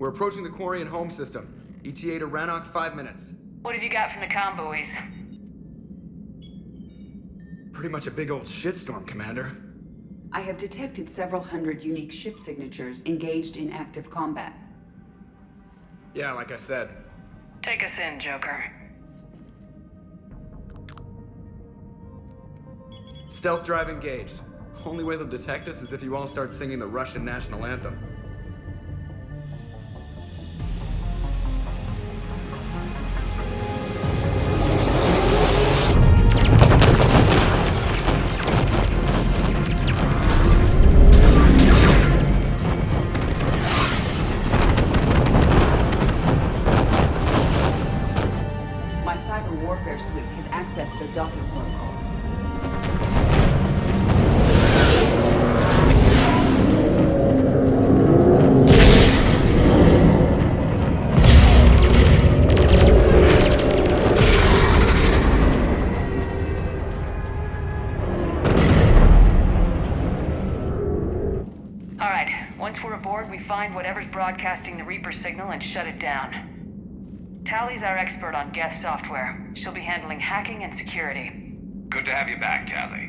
We're approaching the quarry and home system. ETA to Rannoch, 5 minutes. What have you got from the comm buoys? Pretty much a big old shitstorm, Commander. I have detected several hundred unique ship signatures engaged in active combat. Yeah, like I said. Take us in, Joker. Stealth drive engaged. Only way they'll detect us is if you all start singing the Russian national anthem. My cyber warfare suite has accessed their docking protocols. Once we're aboard, we find whatever's broadcasting the Reaper signal and shut it down. Tally's our expert on Geth software. She'll be handling hacking and security. Good to have you back, Tally.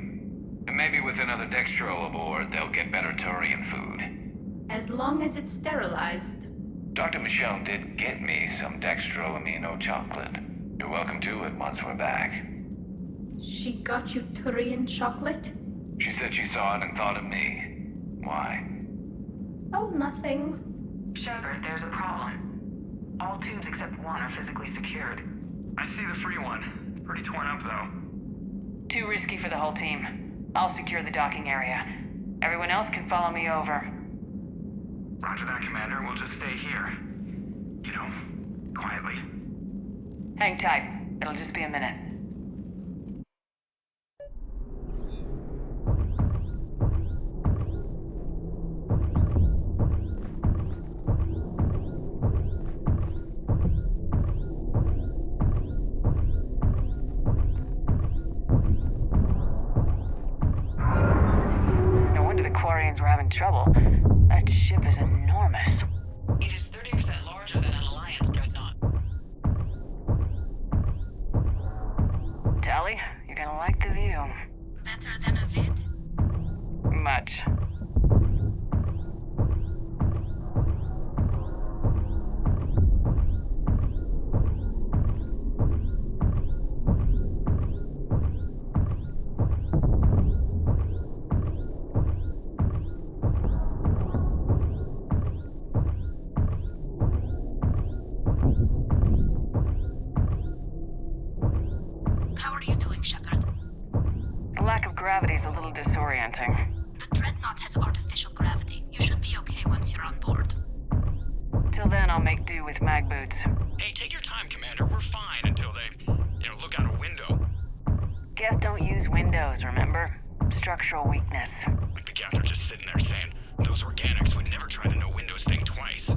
And maybe with another Dextro aboard, they'll get better Turian food. As long as it's sterilized. Dr. Michelle did get me some Dextro amino chocolate. You're welcome to it once we're back. She got you Turian chocolate? She said she saw it and thought of me. Why? Oh, nothing. Shepard, there's a problem. All tubes except one are physically secured. I see the free one. It's pretty torn up, though. Too risky for the whole team. I'll secure the docking area. Everyone else can follow me over. Roger that, Commander. We'll just stay here. You know, quietly. Hang tight. It'll just be a minute. No wonder the Quarians were having trouble. That ship is enormous. It is 30% larger than an Alliance dreadnought. Tally, you're gonna like the view. Better than a vid? Much. How are you doing, Shepard? The lack of gravity is a little disorienting. The Dreadnought has artificial gravity. You should be okay once you're on board. Till then, I'll make do with mag boots. Hey, take your time, Commander. We're fine until they, look out a window. Geth don't use windows, remember? Structural weakness. Like the Geth are just sitting there saying, those organics would never try the no windows thing twice.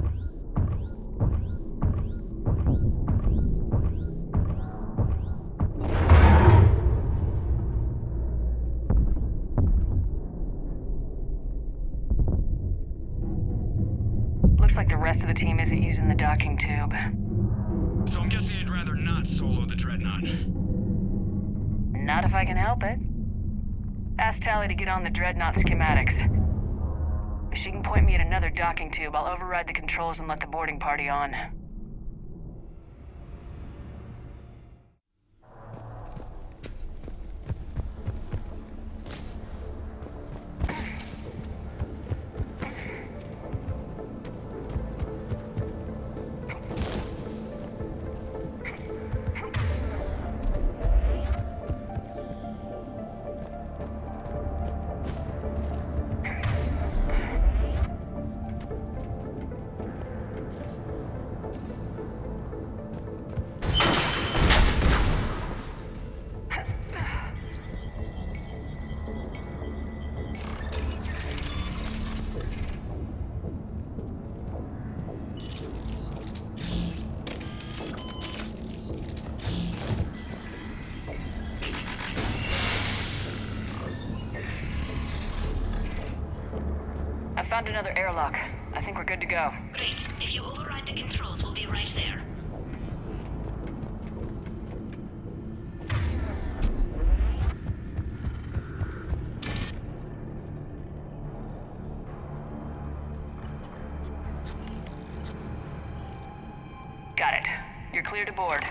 Looks like the rest of the team isn't using the docking tube. So I'm guessing you'd rather not solo the Dreadnought. Not if I can help it. Ask Tally to get on the Dreadnought schematics. If she can point me at another docking tube, I'll override the controls and let the boarding party on. I found another airlock. I think we're good to go. Great. If you override the controls, we'll be right there. Got it. You're clear to board.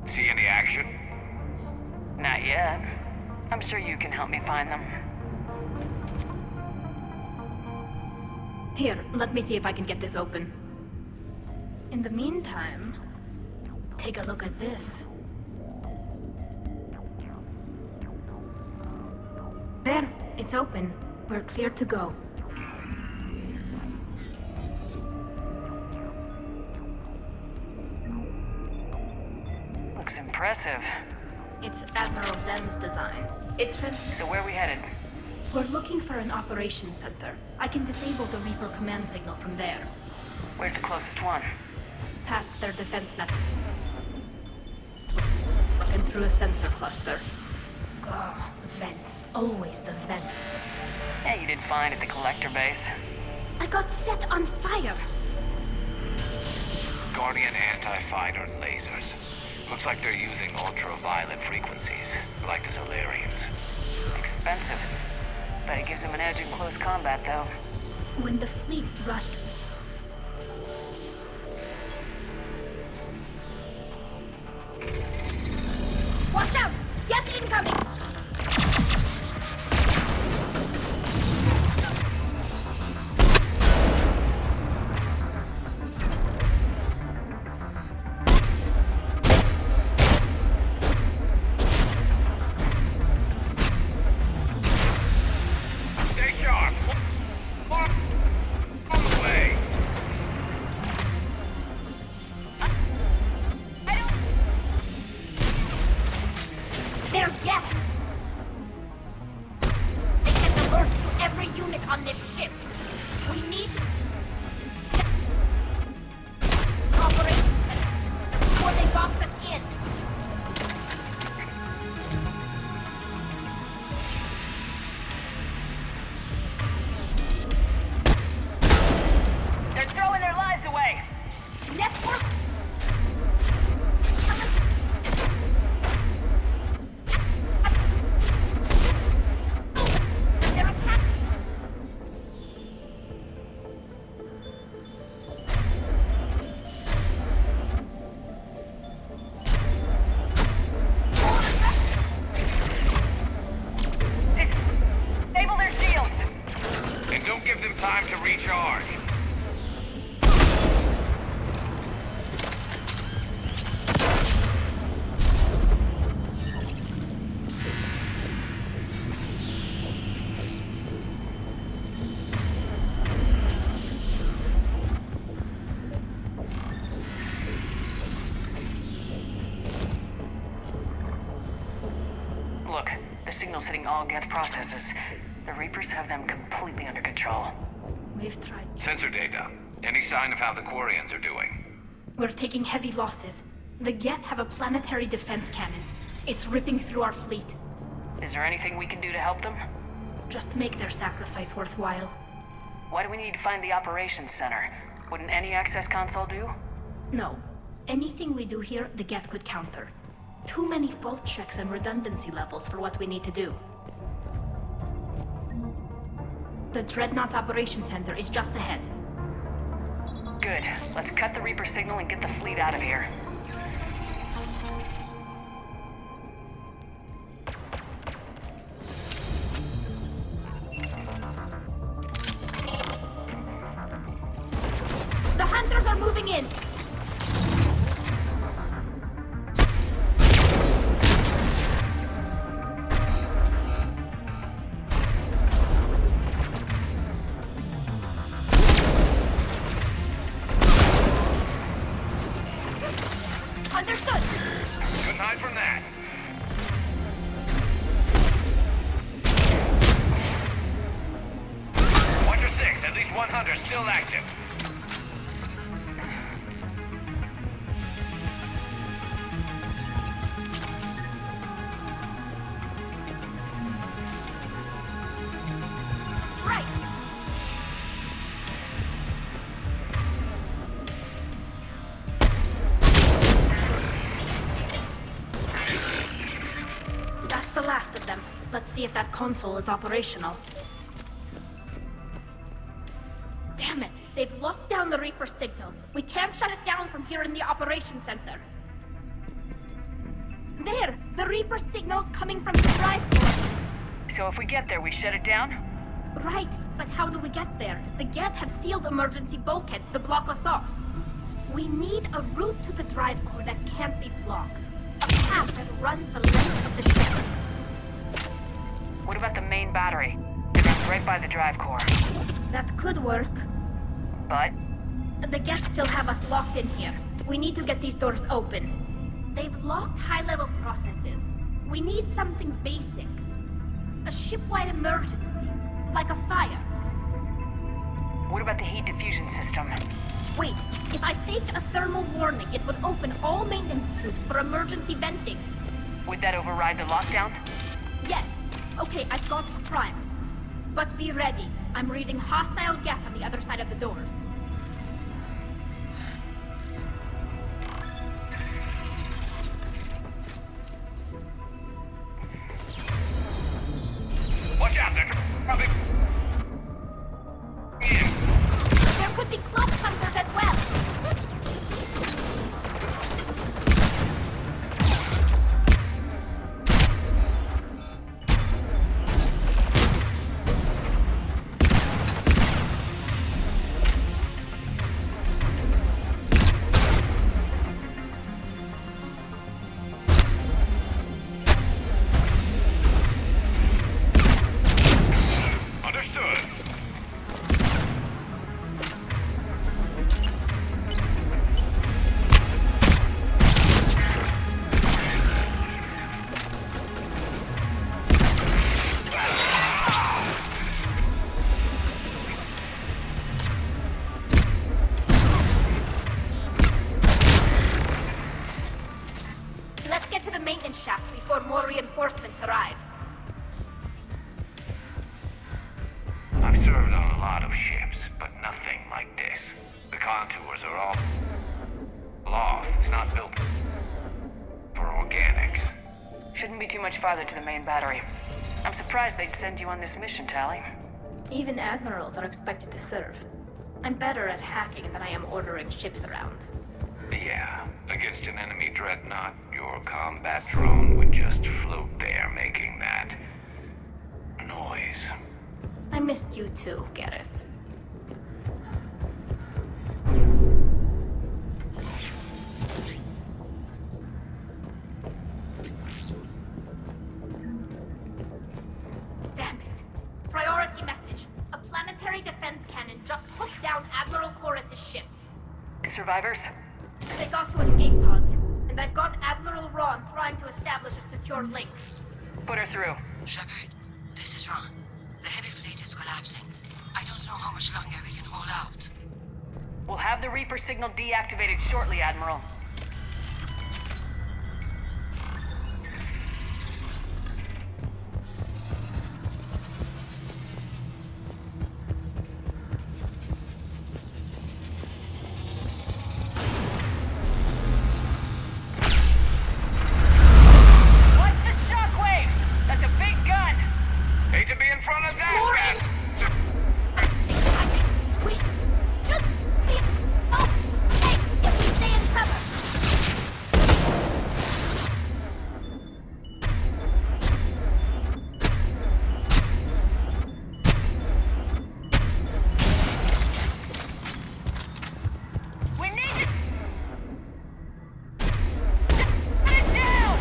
See any action? Not yet. I'm sure you can help me find them. Here, let me see if I can get this open. In the meantime, take a look at this. There, it's open. We're clear to go. Looks impressive. It's Admiral Zen's design. So where are we headed? We're looking for an operations center. I can disable the Reaper command signal from there. Where's the closest one? Past their defense network. And through a sensor cluster. Oh, vents. Always the vents. Yeah, you did fine at the collector base. I got set on fire! Guardian anti-fighter lasers. Looks like they're using ultraviolet frequencies, like the Solarians. Expensive. Bet it gives them an edge in close combat, though. When the fleet rushed... Watch out! Get incoming! Stay sharp. On the way. They're guests! They can alert to every unit on this ship. We need... Operation before they box us in. They're throwing their lives away! Network... They're attacking... Disable their shields! And don't give them time to recharge. Look, the signal's hitting all Geth processes. The Reapers have them completely under control. We've tried. Sensor data. Any sign of how the Quarians are doing? We're taking heavy losses. The Geth have a planetary defense cannon. It's ripping through our fleet. Is there anything we can do to help them? Just make their sacrifice worthwhile. Why do we need to find the operations center? Wouldn't any access console do? No. Anything we do here, the Geth could counter. Too many fault checks and redundancy levels for what we need to do. The Dreadnought's operation center is just ahead. Good. Let's cut the Reaper signal and get the fleet out of here. The hunters are moving in! Understood! Couldn't hide from that. Watcher 6, at least one hunter still active. Right! That's the last of them. Let's see if that console is operational. Damn it! They've locked down the Reaper signal. We can't shut it down from here in the operations center. There! The Reaper signal's coming from the drive core. So if we get there, we shut it down? Right, but how do we get there? The Geth have sealed emergency bulkheads to block us off. We need a route to the drive core that can't be blocked. A path that runs the length of the ship. What about the main battery? It runs right by the drive core. That could work. But The Geth still have us locked in here. We need to get these doors open. They've locked high-level processes. We need something basic. A ship-wide emergency, like a fire. what about the heat diffusion system? Wait, if I faked a thermal warning, it would open all maintenance tubes for emergency venting. Would that override the lockdown? Yes. Okay, I've got it primed. But be ready. I'm reading hostile Geth on the other side of the doors. Watch out, they're probably... There could be cloak hunters as well. served on a lot of ships, but nothing like this. The contours are all off. It's not built for organics. Shouldn't be too much farther to the main battery. I'm surprised they'd send you on this mission, Tally. Even admirals are expected to serve. I'm better at hacking than I am ordering ships around. Yeah, against an enemy dreadnought, your combat drone would just float there making that noise. I missed you too, Garrus. Damn it. Priority message. A planetary defense cannon just took down Admiral Chorus's ship. Survivors? They got to escape pods, and I've got Admiral Ron trying to establish a secure link. Put her through. Shepard, this is Ron. The heavy fleet is collapsing. I don't know how much longer we can hold out. We'll have the Reaper signal deactivated shortly, Admiral. Watch the shockwaves! That's a big gun! Hate to be in front of that! We should be okay, but stay in cover. We need to... Put it down!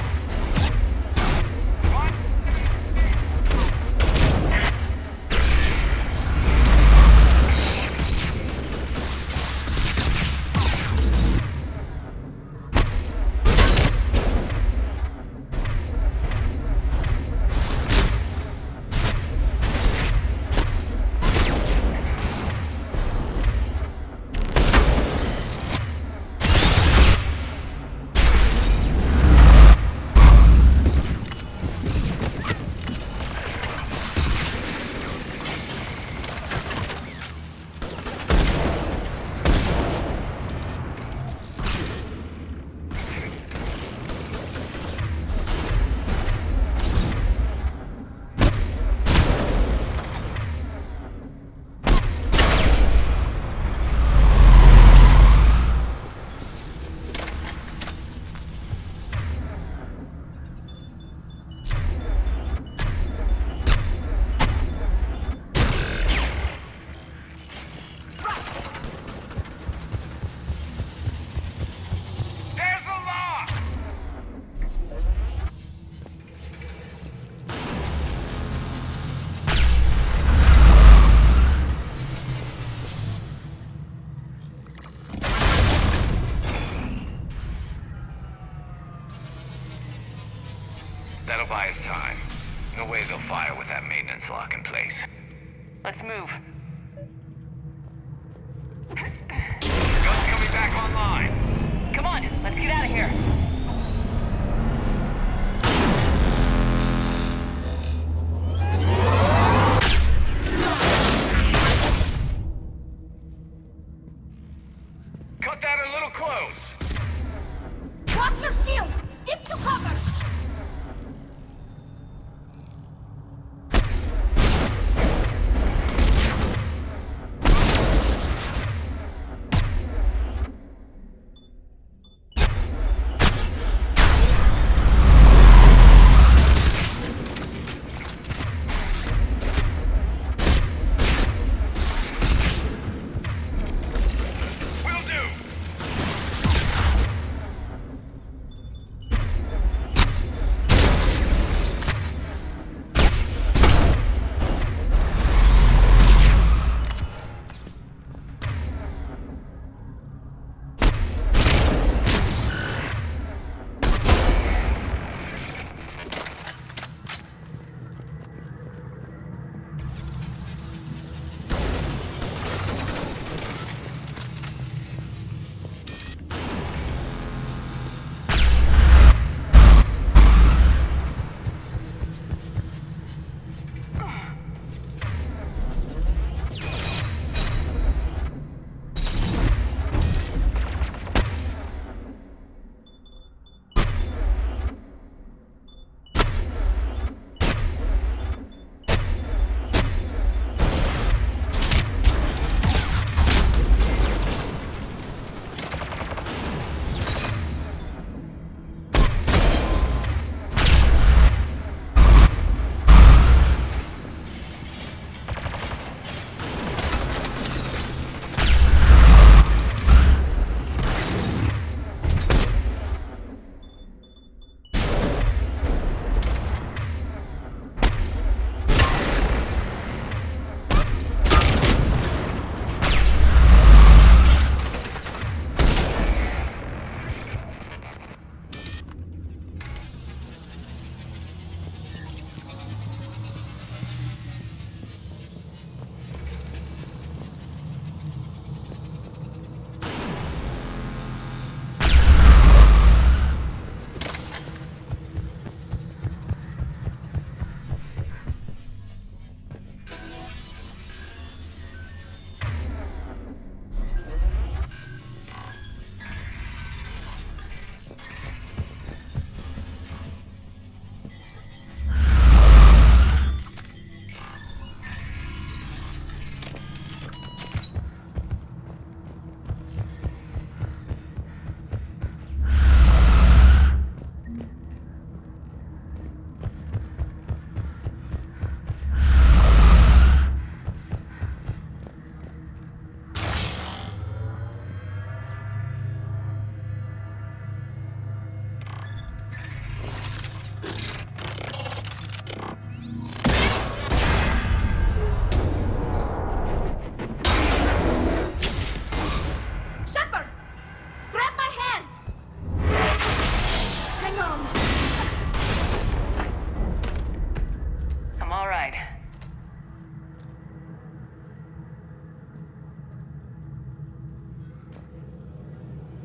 There's the lock! That'll buy us time. No way they'll fire with that maintenance lock in place. Let's move. Gun's coming back online. Come on, let's get out of here. Cut that a little close. Drop your shield! Stick to cover!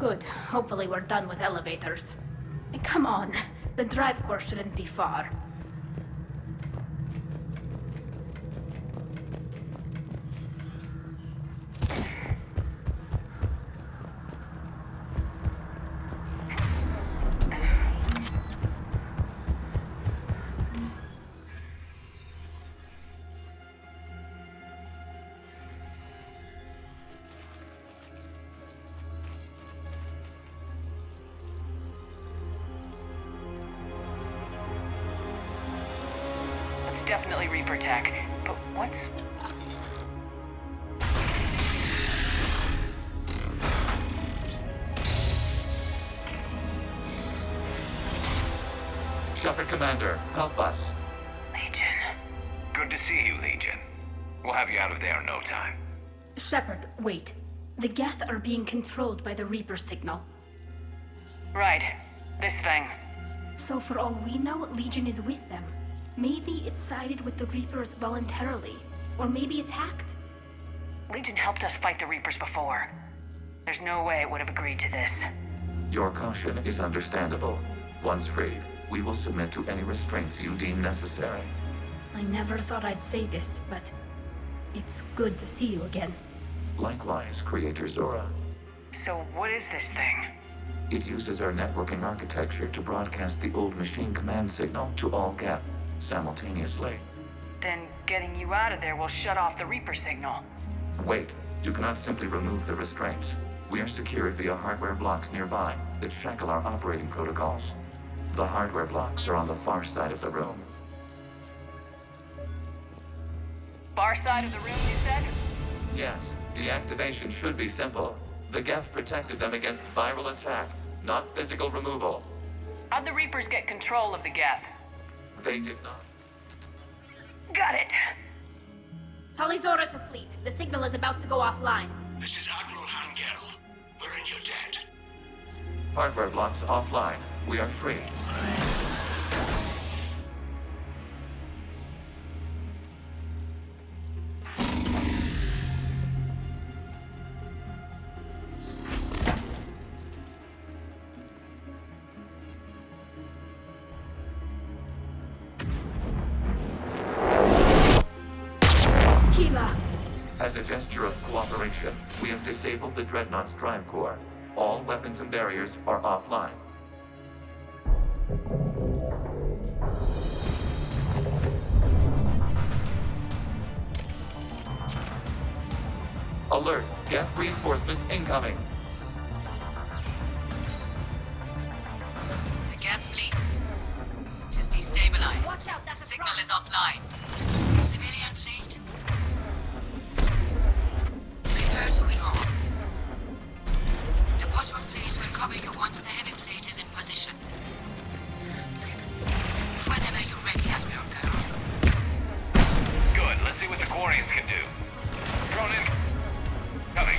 Good. Hopefully we're done with elevators. Come on. The drive core shouldn't be far. It's definitely Reaper tech, but what's... Shepard Commander, help us. Legion. Good to see you, Legion. We'll have you out of there in no time. Shepard, wait. The Geth are being controlled by the Reaper signal. Right. This thing. So for all we know, Legion is with them. Maybe it sided with the Reapers voluntarily. Or maybe it's hacked. Legion helped us fight the Reapers before. There's no way it would have agreed to this. Your caution is understandable. Once freed, we will submit to any restraints you deem necessary. I never thought I'd say this, but it's good to see you again. Likewise, Creator Zora. So what is this thing? It uses our networking architecture to broadcast the old machine command signal to all Geth simultaneously. Then getting you out of there will shut off the Reaper signal. Wait, you cannot simply remove the restraints. We are secured via hardware blocks nearby that shackle our operating protocols. The hardware blocks are on the far side of the room. Far side of the room, you said? Yes, deactivation should be simple. The Geth protected them against viral attack, not physical removal. How'd the Reapers get control of the Geth? They did not. Got it! Tali Zora to fleet. The signal is about to go offline. This is Admiral Hangel. We're in your debt. Hardware blocks offline. We are free. As a gesture of cooperation, we have disabled the Dreadnought's drive core. All weapons and barriers are offline. Alert! Geth reinforcements incoming! The Geth fleet is destabilized. Watch out, that's a Signal truck. is offline. Civilian fleet. Prepare to withdraw. The Potter fleet will cover you once the heavy fleet is in position. Whenever you're ready, Admiral Girl. Good, let's see what the Quarians can do. Drone in. Coming.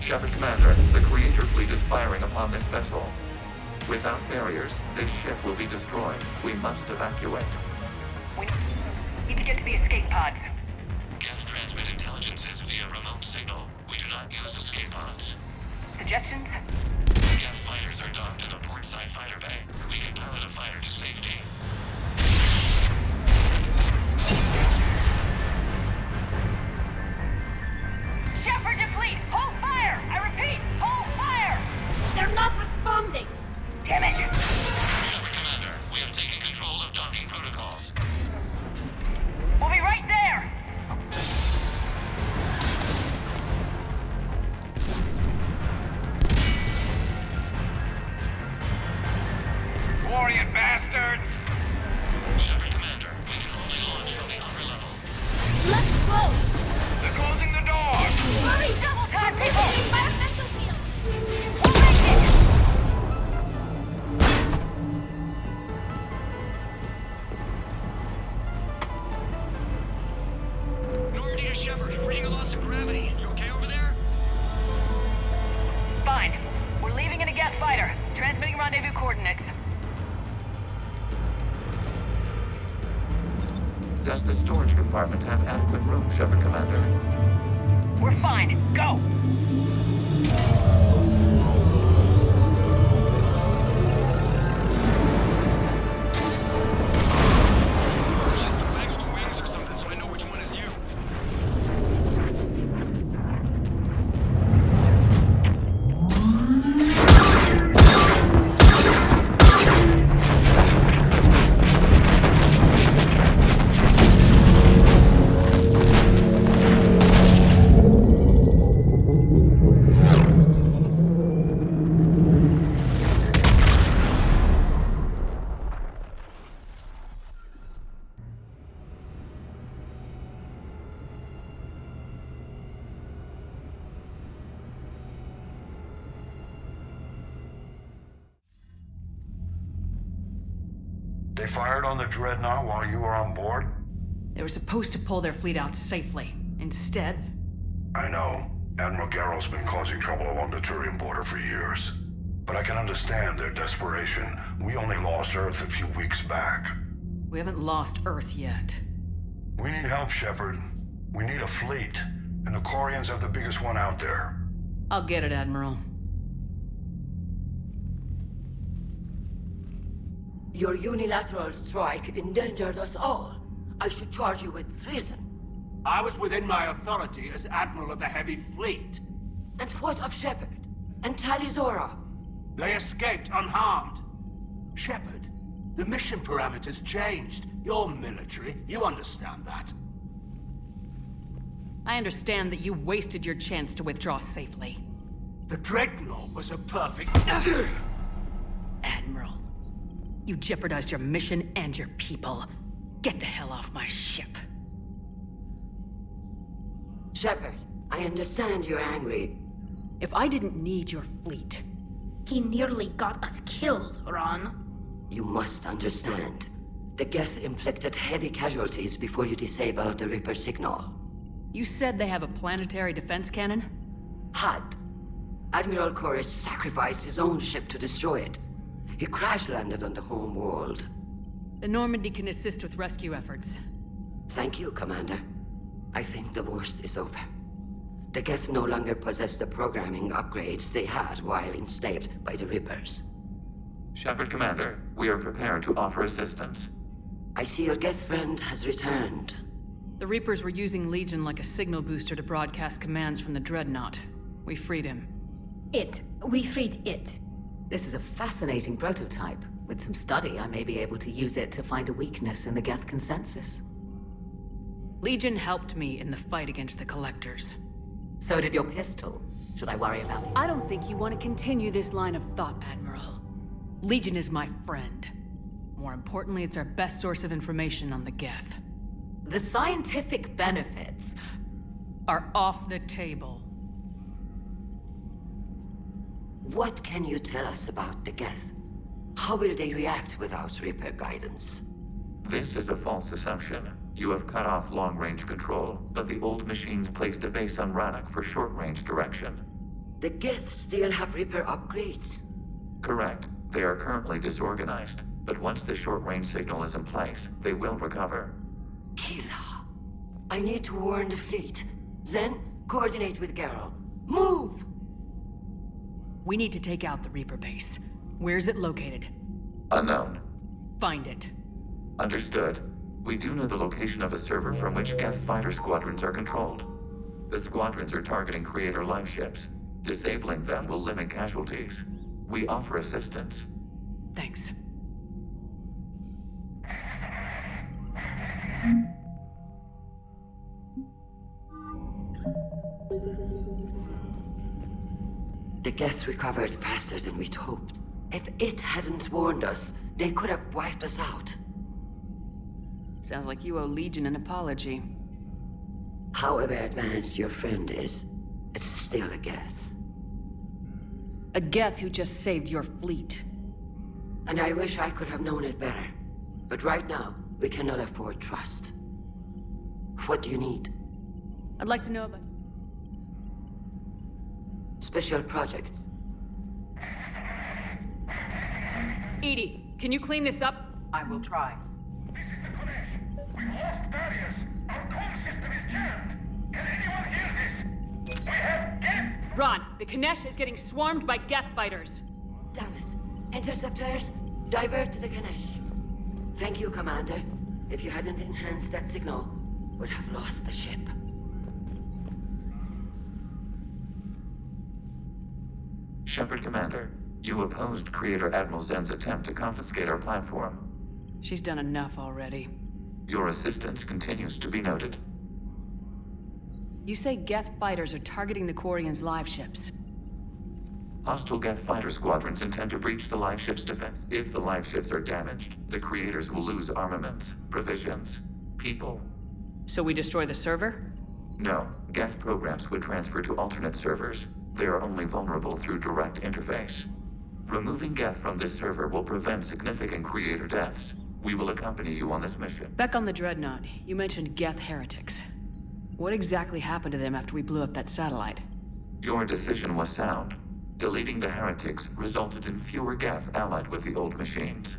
Shepard Commander, the Creator Fleet is firing upon this vessel. Without barriers, this ship will be destroyed. We must evacuate. We need to get to the escape pods. Geth transmit intelligences via remote signal. We do not use escape pods. Suggestions? Geth fighters are docked in a portside fighter bay. We can pilot a fighter to safety. Shepard to fleet! Hold fire! I repeat, hold fire! They're not responding. Damn it! Shepard Commander, we have taken control of docking protocols. We'll be right there! Warrior bastards! Shepard Commander, we can only launch from the upper level. Let's go! They're closing the door! Hurry! Double time, We're people! leaving environmental field! We'll make it! Normandy to Shepard, reading a loss of gravity. You okay over there? Fine. We're leaving in a Geth fighter. Transmitting rendezvous coordinates. Does the storage compartment have adequate room, Shepard Commander? We're fine. Go! Just waggle the wings or something so I know which one is you. They fired on the Dreadnought while you were on board? They were supposed to pull their fleet out safely. Instead... I know. Admiral Garrow's been causing trouble along the Turian border for years. But I can understand their desperation. We only lost Earth a few weeks back. we haven't lost Earth yet. We need help, Shepard. We need a fleet. And the Quarians have the biggest one out there. I'll get it, Admiral. Your unilateral strike endangered us all. I should charge you with treason. I was within my authority as Admiral of the Heavy Fleet. And what of Shepard? And Talizora? They escaped unharmed. Shepard, the mission parameters changed. You're military, you understand that. I understand that you wasted your chance to withdraw safely. The Dreadnought was a perfect... Admiral, you jeopardized your mission and your people. Get the hell off my ship. Shepard, I understand you're angry. If I didn't need your fleet... He nearly got us killed, Ron. You must understand. The Geth inflicted heavy casualties before you disabled the Reaper signal. You said they have a planetary defense cannon? Had. Admiral Koresh sacrificed his own ship to destroy it. He crash-landed on the home world. The Normandy can assist with rescue efforts. Thank you, Commander. I think the worst is over. The Geth no longer possess the programming upgrades they had while enslaved by the Reapers. Shepard Commander, we are prepared to offer assistance. I see your Geth friend has returned. The Reapers were using Legion like a signal booster to broadcast commands from the Dreadnought. We freed him. We freed it. This is a fascinating prototype. With some study, I may be able to use it to find a weakness in the Geth consensus. Legion helped me in the fight against the Collectors. So did your pistol. Should I worry about it? I don't think you want to continue this line of thought, Admiral. Legion is my friend. More importantly, it's our best source of information on the Geth. The scientific benefits are off the table. What can you tell us about the Geth? How will they react without Reaper guidance? This is a false assumption. You have cut off long-range control, but the old machines placed a base on Rannoch for short-range direction. The Geth still have Reaper upgrades. Correct. They are currently disorganized, but once the short-range signal is in place, they will recover. Kila, I need to warn the fleet. Then, coordinate with Garrow. Move! We need to take out the Reaper base. Where's it located? Unknown. Find it. Understood. We do know the location of a server from which Geth fighter squadrons are controlled. The squadrons are targeting Creator life ships. Disabling them will limit casualties. We offer assistance. Thanks. The Geth recovered faster than we'd hoped. If it hadn't warned us, they could have wiped us out. Sounds like you owe Legion an apology. However advanced your friend is, it's still a Geth. A Geth who just saved your fleet. And I wish I could have known it better. But right now, we cannot afford trust. What do you need? I'd like to know about... Special projects. Edie, can you clean this up? I will try. This is the Konesh. We've lost barriers. Our comm system is jammed. Can anyone hear this? We have Geth. Ron, the Kanesh is getting swarmed by Geth fighters. Damn it. Interceptors, divert to the Kanesh. Thank you, Commander. If you hadn't enhanced that signal, we'd have lost the ship. Shepard Commander, you opposed Creator Admiral Zen's attempt to confiscate our platform. She's done enough already. Your assistance continues to be noted. You say Geth fighters are targeting the Quarians' live ships. Hostile Geth fighter squadrons intend to breach the live ship's defense. If the live ships are damaged, the Creators will lose armaments, provisions, people. So we destroy the server? No, Geth programs would transfer to alternate servers. They are only vulnerable through direct interface. Removing Geth from this server will prevent significant Creator deaths. We will accompany you on this mission. Back on the Dreadnought, you mentioned Geth heretics. What exactly happened to them after we blew up that satellite? Your decision was sound. Deleting the heretics resulted in fewer Geth allied with the old machines.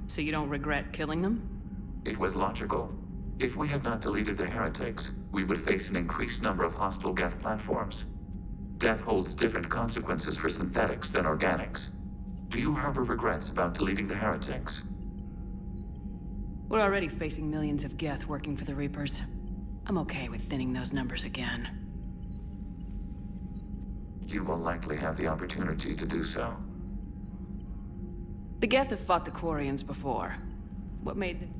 So you don't regret killing them? It was logical. If we had not deleted the heretics, we would face an increased number of hostile Geth platforms. Death holds different consequences for synthetics than organics. Do you harbor regrets about deleting the heretics? We're already facing millions of Geth working for the Reapers. I'm okay with thinning those numbers again. You will likely have the opportunity to do so. The Geth have fought the Quarians before. What made them...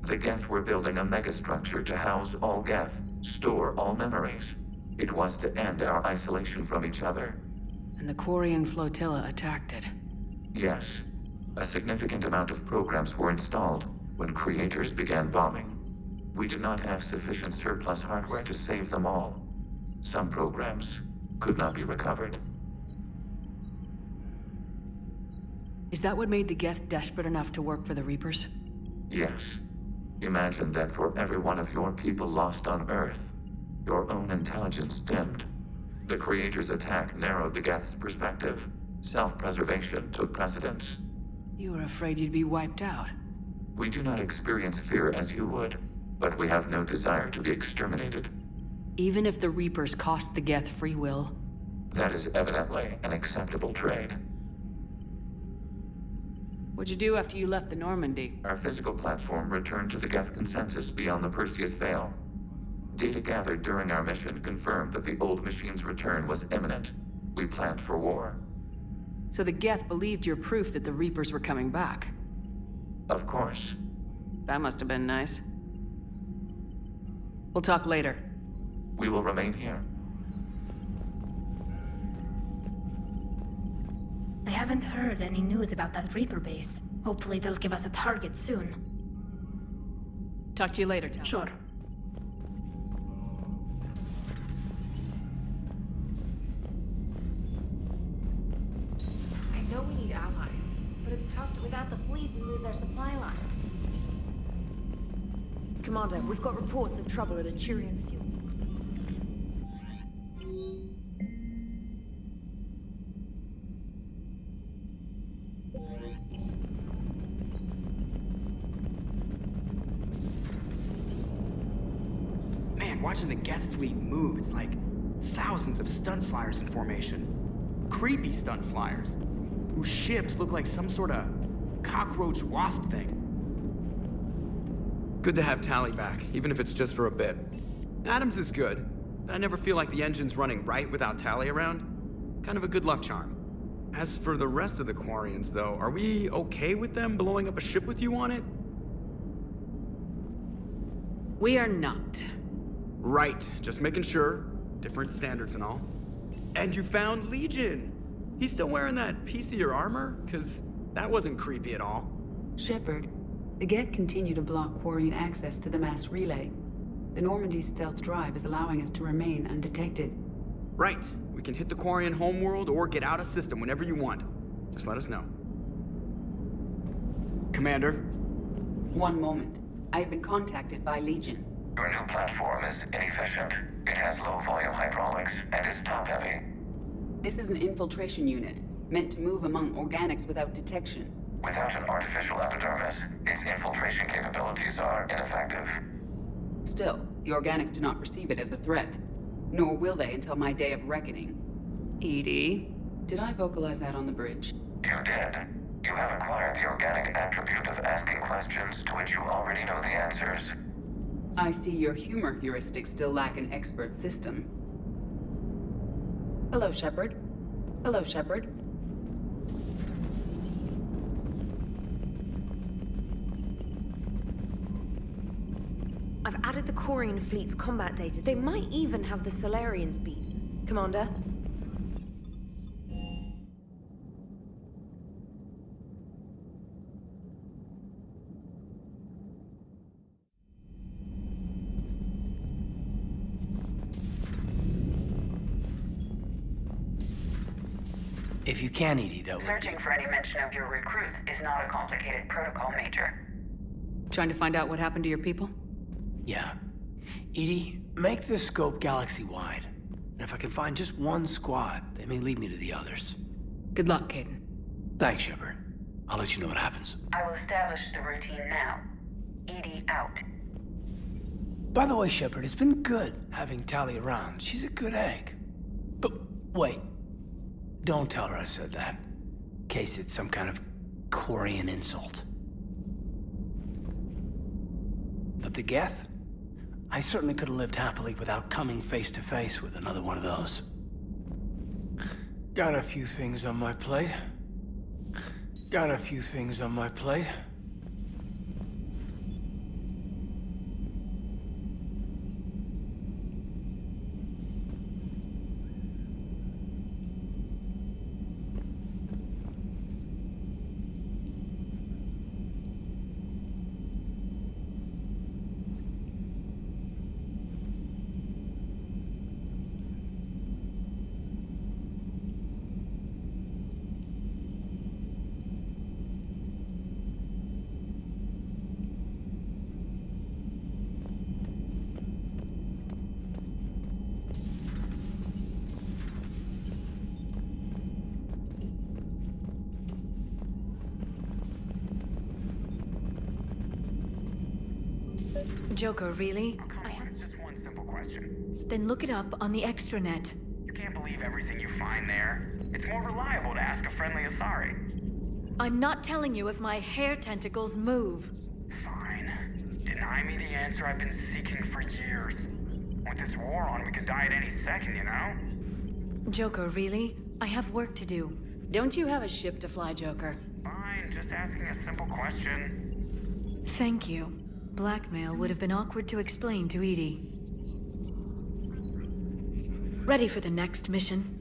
The Geth were building a megastructure to house all Geth, store all memories. It was to end our isolation from each other. And the Quarian flotilla attacked it. Yes. A significant amount of programs were installed when Creators began bombing. We did not have sufficient surplus hardware to save them all. Some programs could not be recovered. Is that what made the Geth desperate enough to work for the Reapers? Yes. Imagine that for every one of your people lost on Earth, your own intelligence dimmed. The Creator's attack narrowed the Geth's perspective. Self-preservation took precedence. You were afraid you'd be wiped out. We do not experience fear as you would, but we have no desire to be exterminated. Even if the Reapers cost the Geth free will? That is evidently an acceptable trade. What'd you do after you left the Normandy? Our physical platform returned to the Geth consensus beyond the Perseus Veil. Data gathered during our mission confirmed that the old machine's return was imminent. We planned for war. So the Geth believed your proof that the Reapers were coming back? Of course. That must have been nice. We'll talk later. We will remain here. I haven't heard any news about that Reaper base. Hopefully they'll give us a target soon. Talk to you later, Tal. Sure. I know we need allies, but it's tough. Without the fleet, we lose our supply lines. Commander, we've got reports of trouble at a Turian fuel. Watching the Geth fleet move, it's like thousands of stunt flyers in formation. Creepy stunt flyers, whose ships look like some sort of cockroach wasp thing. Good to have Tally back, even if it's just for a bit. Adams is good, but I never feel like the engine's running right without Tally around. Kind of a good luck charm. As for the rest of the Quarians, though, are we okay with them blowing up a ship with you on it? We are not. Right, just making sure. Different standards and all. And you found Legion! He's still wearing that piece of your armor? 'Cause that wasn't creepy at all. Shepard, the Geth continue to block Quarian access to the mass relay. The Normandy stealth drive is allowing us to remain undetected. Right. We can hit the Quarian homeworld or get out of system whenever you want. Just let us know. Commander? One moment. I have been contacted by Legion. Your new platform is inefficient. It has low volume hydraulics and is top heavy. This is an infiltration unit, meant to move among organics without detection. Without an artificial epidermis, its infiltration capabilities are ineffective. Still, the organics do not perceive it as a threat. Nor will they until my day of reckoning. Edie? Did I vocalize that on the bridge? You did. You have acquired the organic attribute of asking questions to which you already know the answers. I see your humor heuristics still lack an expert system. Hello, Shepard. Hello, Shepard. I've added the Quarian fleet's combat data. They might even have the Solarians beat. Commander? If you can, Edie, that would Searching for any mention of your recruits is not a complicated protocol, Major. Trying to find out what happened to your people? Yeah. Edie, make the scope galaxy-wide. And if I can find just one squad, they may lead me to the others. Good luck, Caden. Thanks, Shepard. I'll let you know what happens. I will establish the routine now. Edie out. By the way, Shepard, it's been good having Tally around. She's a good egg. But wait. Don't tell her I said that. In case it's some kind of Quarian insult. But the Geth? I certainly could have lived happily without coming face to face with another one of those. Got a few things on my plate. Got a few things on my plate. Joker, really? Oh, come on, it's just one simple question. Then look it up on the extranet. You can't believe everything you find there. It's more reliable to ask a friendly Asari. I'm not telling you if my hair tentacles move. Fine. Deny me the answer I've been seeking for years. With this war on, we could die at any second, you know? Joker, really? I have work to do. Don't you have a ship to fly, Joker? Fine, just asking a simple question. Thank you. Blackmail would have been awkward to explain to Edie. Ready for the next mission?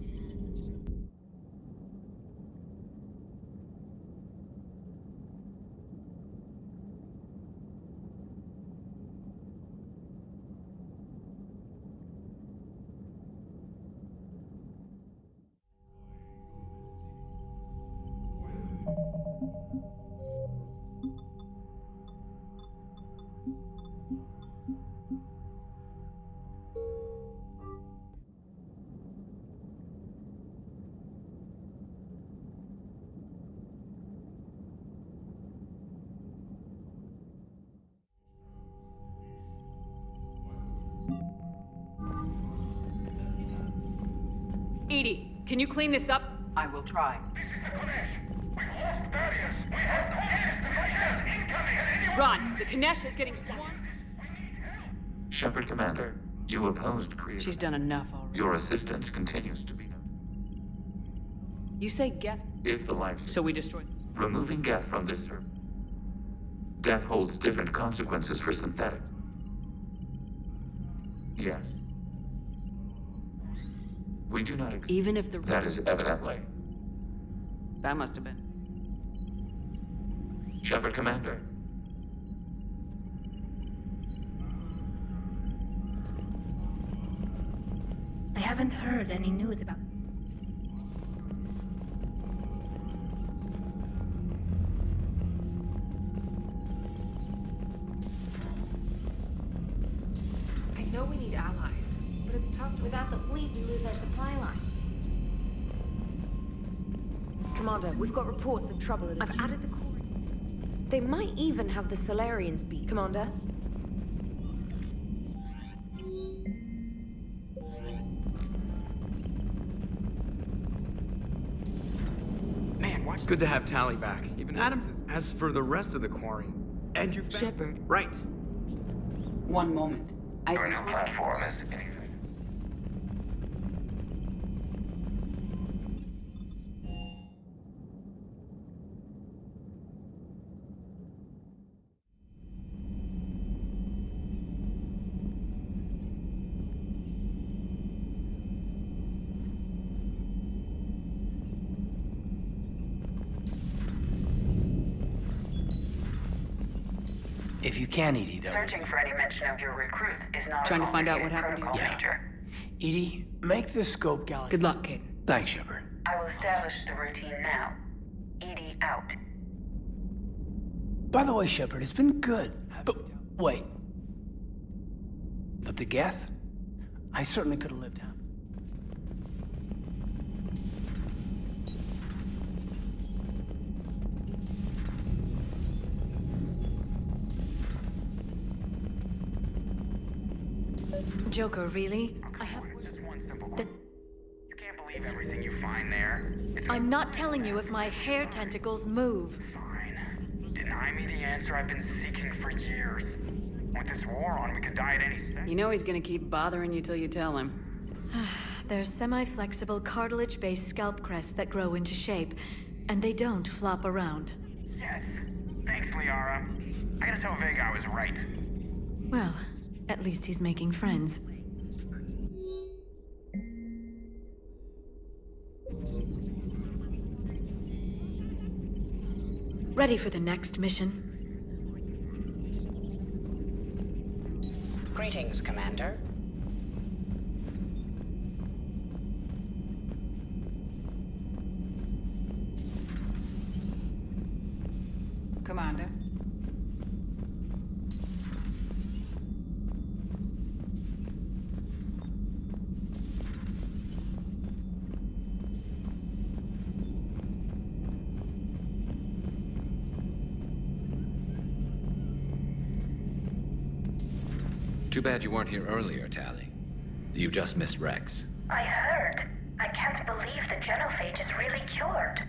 Edie, can you clean this up? I will try. Ron, the Kinesh is getting swarmed. Shepard Commander, you opposed creative. She's done enough already. Your assistance continues to be noted. You say Geth? If the life... So we destroy... Removing Geth from this server. Death holds different consequences for synthetic. Yes. We do not Even if the... That is evidently. That must have been. Shepard Commander. I haven't heard any news about... I know we need allies, but it's tough. Without the fleet, we lose our supply lines. Commander, we've got reports of trouble at... I've added the core. They might even have the Solarians beat. Commander? Man, watch... Good to have Tally back. Even Adams is... As for the rest of the Quarians... And you found... Shepard. Right. One moment. Your new platform is anything. If you can, Edie, though. Searching for any mention of your recruits is not Trying a to find out what complicated happened to you. protocol, Yeah. Major. Edie, make the scope galaxy. Good luck, Kate. Thanks, Shepard. I will establish the routine now. Edie out. By the way, Shepard, it's been good. But wait. But the Geth? I certainly could have lived out. Joker, really? Okay, it's just one simple question. You can't believe everything you find there. It's I'm not telling you if my hair tentacles move. fine. Deny me the answer I've been seeking for years. With this war on, we could die at any second. You know he's gonna keep bothering you till you tell him. They're semi-flexible cartilage-based scalp crests that grow into shape, and they don't flop around. Yes. Thanks, Liara. I gotta tell Vega I was right. Well, at least he's making friends. Ready for the next mission? Greetings, Commander. Commander. Too bad you weren't here earlier, Tally. You just missed Rex. I heard. I can't believe the genophage is really cured.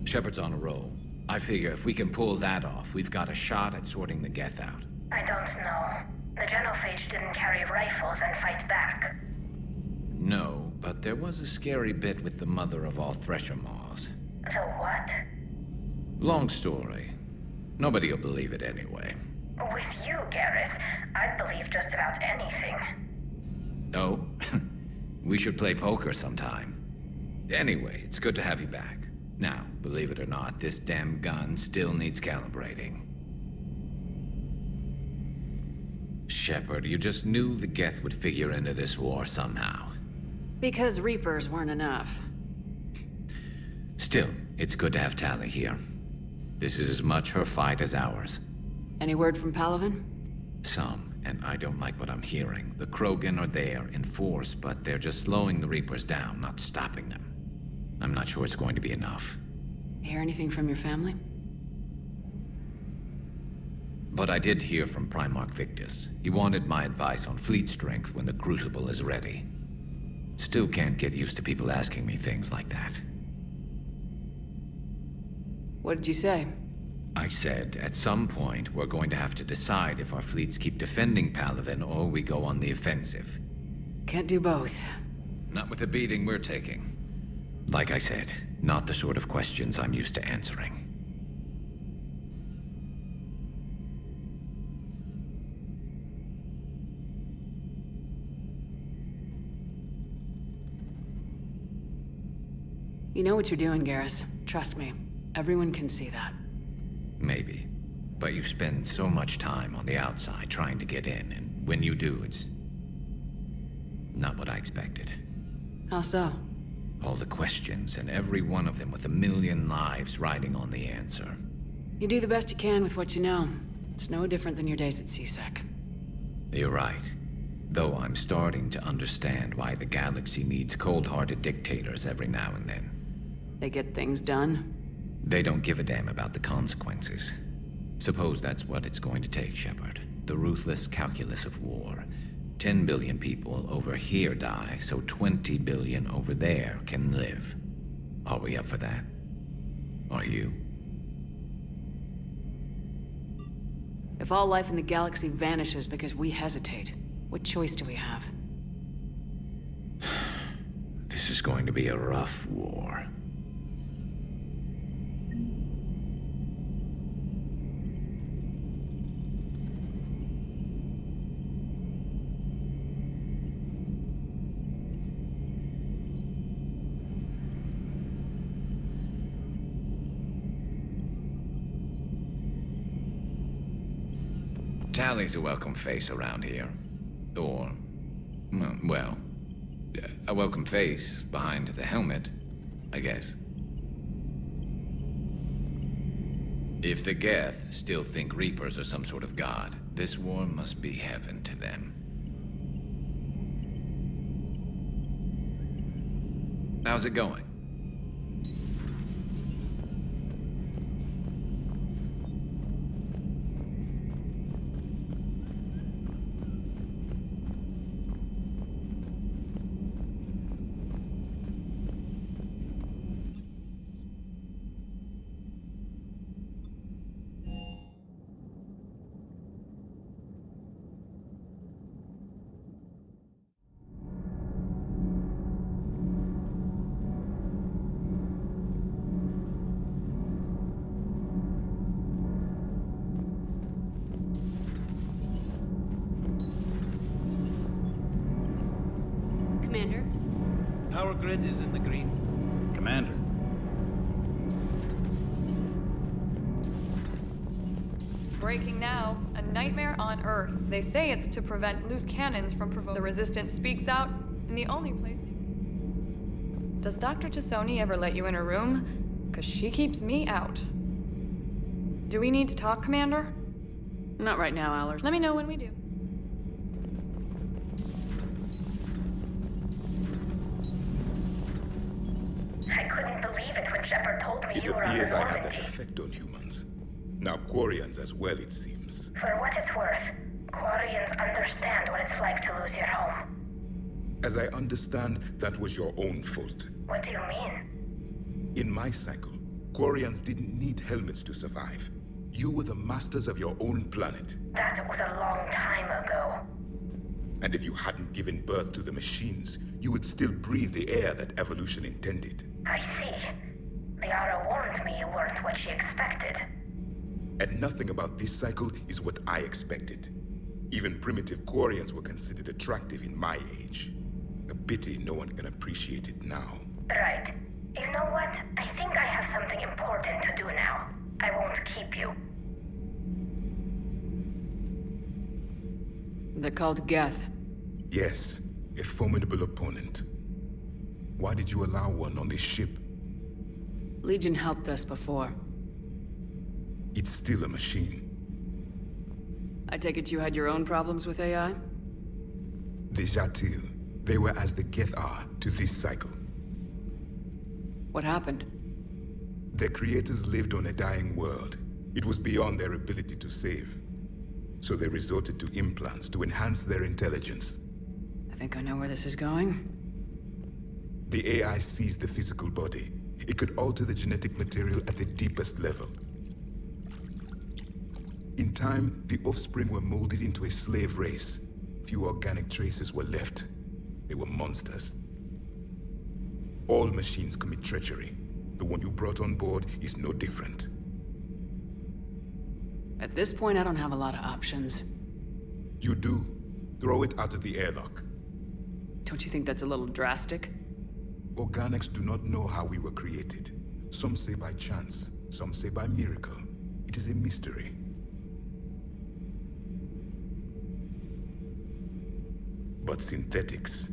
Shepard's on a roll. I figure if we can pull that off, we've got a shot at sorting the Geth out. I don't know. The genophage didn't carry rifles and fight back. No, but there was a scary bit with the mother of all Thresher Maws. The what? Long story. Nobody'll believe it anyway. With you, Garrus, I'd believe just about anything. Oh? We should play poker sometime. Anyway, it's good to have you back. Now, believe it or not, this damn gun still needs calibrating. Shepard, you just knew the Geth would figure into this war somehow. Because Reapers weren't enough. Still, it's good to have Tally here. This is as much her fight as ours. Any word from Palaven? Some, and I don't like what I'm hearing. The Krogan are there in force, but they're just slowing the Reapers down, not stopping them. I'm not sure it's going to be enough. Hear anything from your family? But I did hear from Primarch Victus. He wanted my advice on fleet strength when the Crucible is ready. Still can't get used to people asking me things like that. What did you say? I said, at some point, we're going to have to decide if our fleets keep defending Palaven or we go on the offensive. Can't do both. Not with the beating we're taking. Like I said, not the sort of questions I'm used to answering. You know what you're doing, Garrus. Trust me. Everyone can see that. Maybe. But you spend so much time on the outside trying to get in, and when you do, it's not what I expected. How so? All the questions, and every one of them with a million lives riding on the answer. You do the best you can with what you know. It's no different than your days at CSEC. You're right. Though I'm starting to understand why the galaxy needs cold-hearted dictators every now and then. They get things done. They don't give a damn about the consequences. Suppose that's what it's going to take, Shepard. The ruthless calculus of war. 10 billion people over here die, so 20 billion over there can live. Are we up for that? Are you? If all life in the galaxy vanishes because we hesitate, what choice do we have? This is going to be a rough war. Tally's a welcome face around here. Or, well, a welcome face behind the helmet, I guess. If the Geth still think Reapers are some sort of god, this war must be heaven to them. How's it going? Commander? Power grid is in the green. Commander. Breaking now. A nightmare on Earth. They say it's to prevent loose cannons from provoking. The Resistance speaks out in the only place... Does Dr. Tassoni ever let you in her room? Because she keeps me out. Do we need to talk, Commander? Not right now, Allers. Let me know when we do. I couldn't believe it when Shepard told me It you were on the appears I had Normandy. that effect on humans. Now Quarians as well, it seems. For what it's worth, Quarians understand what it's like to lose your home. As I understand, that was your own fault. What do you mean? In my cycle, Quarians didn't need helmets to survive. You were the masters of your own planet. That was a long time ago. And if you hadn't given birth to the machines, you would still breathe the air that evolution intended. I see. Liara warned me you weren't what she expected. And nothing about this cycle is what I expected. Even primitive Quarians were considered attractive in my age. A pity no one can appreciate it now. Right. You know what? I think I have something important to do now. I won't keep you. They're called Geth. Yes, a formidable opponent. Why did you allow one on this ship? Legion helped us before. It's still a machine. I take it you had your own problems with AI? The Jatil, they were as the Geth are to this cycle. What happened? Their creators lived on a dying world. It was beyond their ability to save. So they resorted to implants to enhance their intelligence. I think I know where this is going. The AI sees the physical body. It could alter the genetic material at the deepest level. In time, the offspring were molded into a slave race. Few organic traces were left. They were monsters. All machines commit treachery. The one you brought on board is no different. At this point, I don't have a lot of options. You do. Throw it out of the airlock. Don't you think that's a little drastic? Organics do not know how we were created. Some say by chance, some say by miracle. It is a mystery. But synthetics,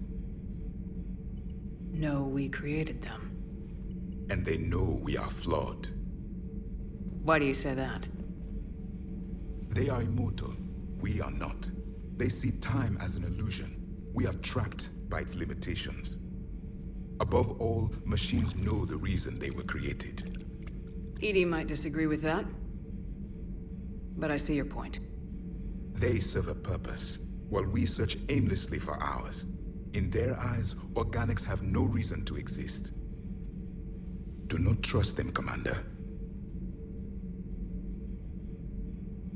No, we created them. and they know we are flawed. Why do you say that? They are immortal. We are not. They see time as an illusion. We are trapped by its limitations. Above all, machines know the reason they were created. Edie might disagree with that. But I see your point. They serve a purpose, while we search aimlessly for ours. In their eyes, organics have no reason to exist. Do not trust them, Commander.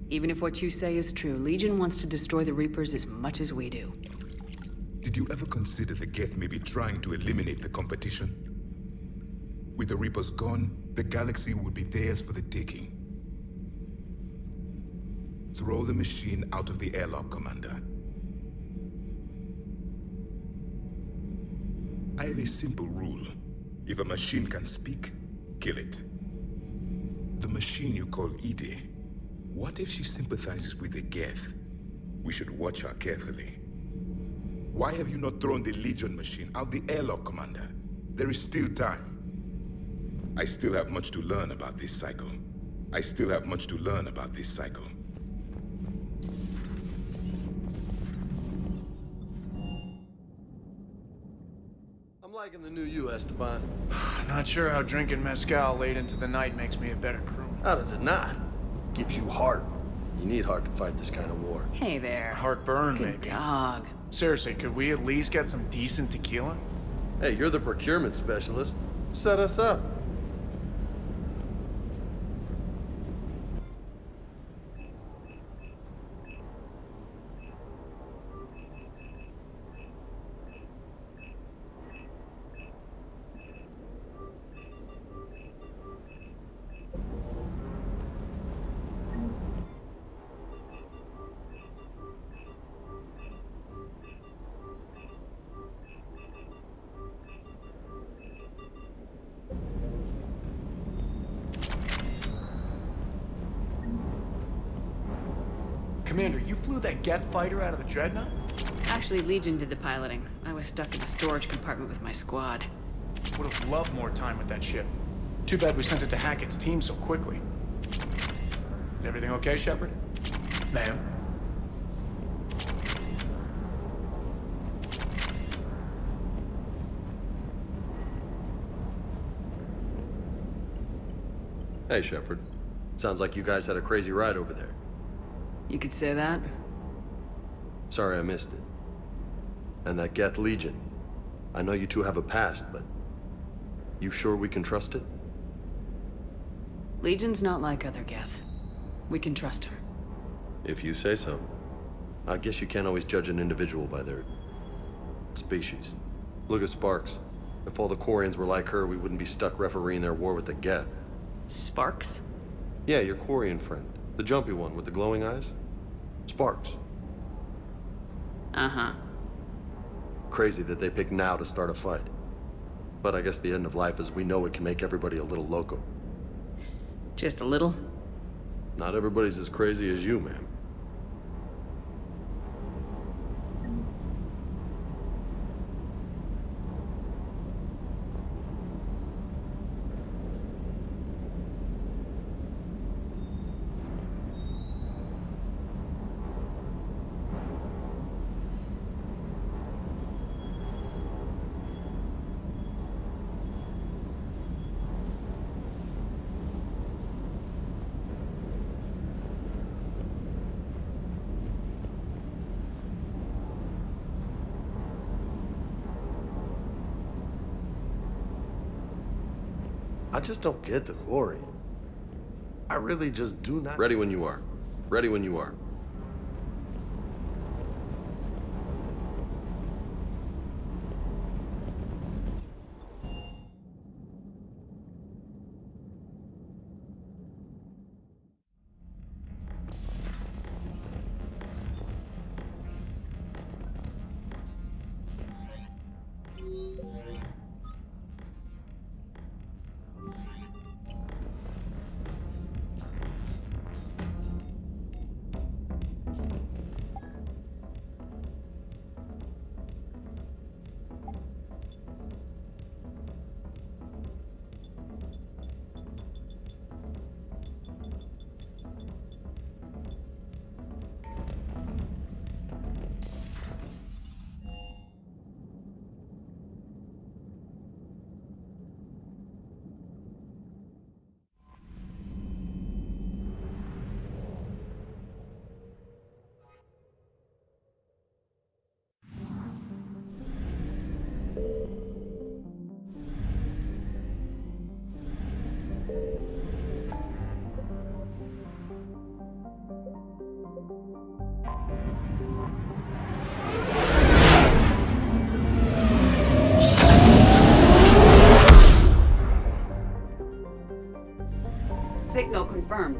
Even if what you say is true, Legion wants to destroy the Reapers as much as we do. Did you ever consider the Geth may be trying to eliminate the competition? With the Reapers gone, the galaxy would be theirs for the taking. Throw the machine out of the airlock, Commander. I have a simple rule. If a machine can speak, kill it. The machine you call Edie, what if she sympathizes with the Geth? We should watch her carefully. Why have you not thrown the Legion machine out the airlock, Commander? There is still time. I still have much to learn about this cycle. I'm liking the new you, Esteban. Not sure how drinking mezcal late into the night makes me a better crew. How does it not? Gives you heart. You need heart to fight this kind of war. Hey there. Heartburn, Good maybe. dog. Seriously, could we at least get some decent tequila? Hey, you're the procurement specialist. Set us up. Commander, you flew that Geth fighter out of the Dreadnought? Actually, Legion did the piloting. I was stuck in the storage compartment with my squad. Would have loved more time with that ship. Too bad we sent it to Hackett's team so quickly. Is everything okay, Shepard? Ma'am? Hey, Shepard. Sounds like you guys had a crazy ride over there. You could say that. Sorry I missed it. And that Geth Legion. I know you two have a past, but... You sure we can trust it? Legion's not like other Geth. We can trust him. If you say so. I guess you can't always judge an individual by their... species. Look at Sparks. If all the Quarians were like her, we wouldn't be stuck refereeing their war with the Geth. Sparks? Yeah, your Quarian friend. The jumpy one with the glowing eyes. Sparks. Uh-huh. Crazy that they pick now to start a fight. But I guess the end of life as we know it can make everybody a little loco. Just a little? Not everybody's as crazy as you, ma'am. I just don't get the quarry. I really just do not... Ready when you are. Ready when you are. Signal confirmed.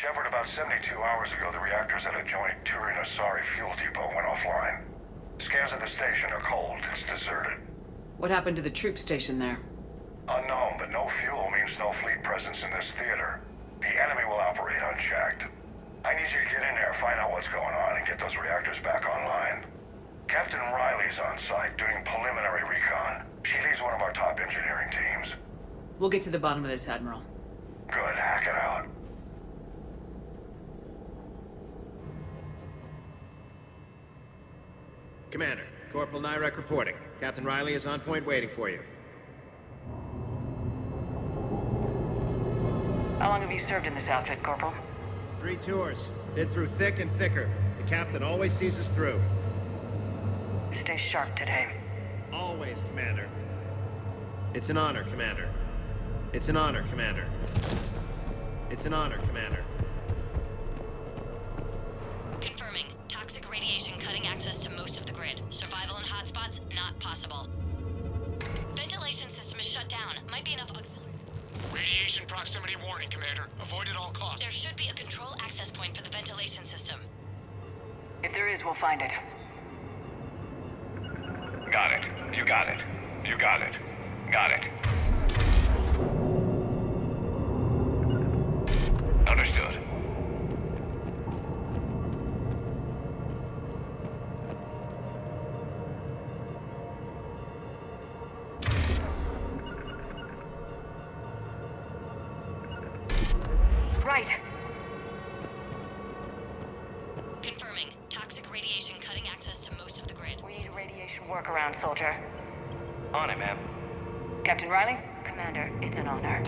Shepard, about 72 hours ago, the reactors at a joint Turin-Asari fuel depot went offline. Scans of the station are cold. It's deserted. What happened to the troop station there? Unknown, but no fuel means no fleet presence in this theater. The enemy will operate unchecked. I need you to get in there, find out what's going on, and get those reactors back online. Captain Riley's on site doing preliminary recon. She leads one of our top engineering teams. We'll get to the bottom of this, Admiral. Good, hack it out. Commander, Corporal Nyrek reporting. Captain Riley is on point waiting for you. How long have you served in this outfit, Corporal? 3 tours. Been through thick and thicker. The captain always sees us through. Stay sharp today. Always, Commander. It's an honor, Commander. It's an honor, Commander. It's an honor, Commander. Confirming. Toxic radiation cutting access to most of the grid. Survival in hotspots, not possible. Ventilation system is shut down. Might be enough auxiliary. Radiation proximity warning, Commander. Avoid at all costs. There should be a control access point for the ventilation system. If there is, we'll find it. Got it. You got it. You got it. Got it. Understood. Right. Confirming. Toxic radiation cutting access to most of the grid. We need a radiation workaround, soldier. On it, ma'am. Captain Riley? Commander, it's an honor.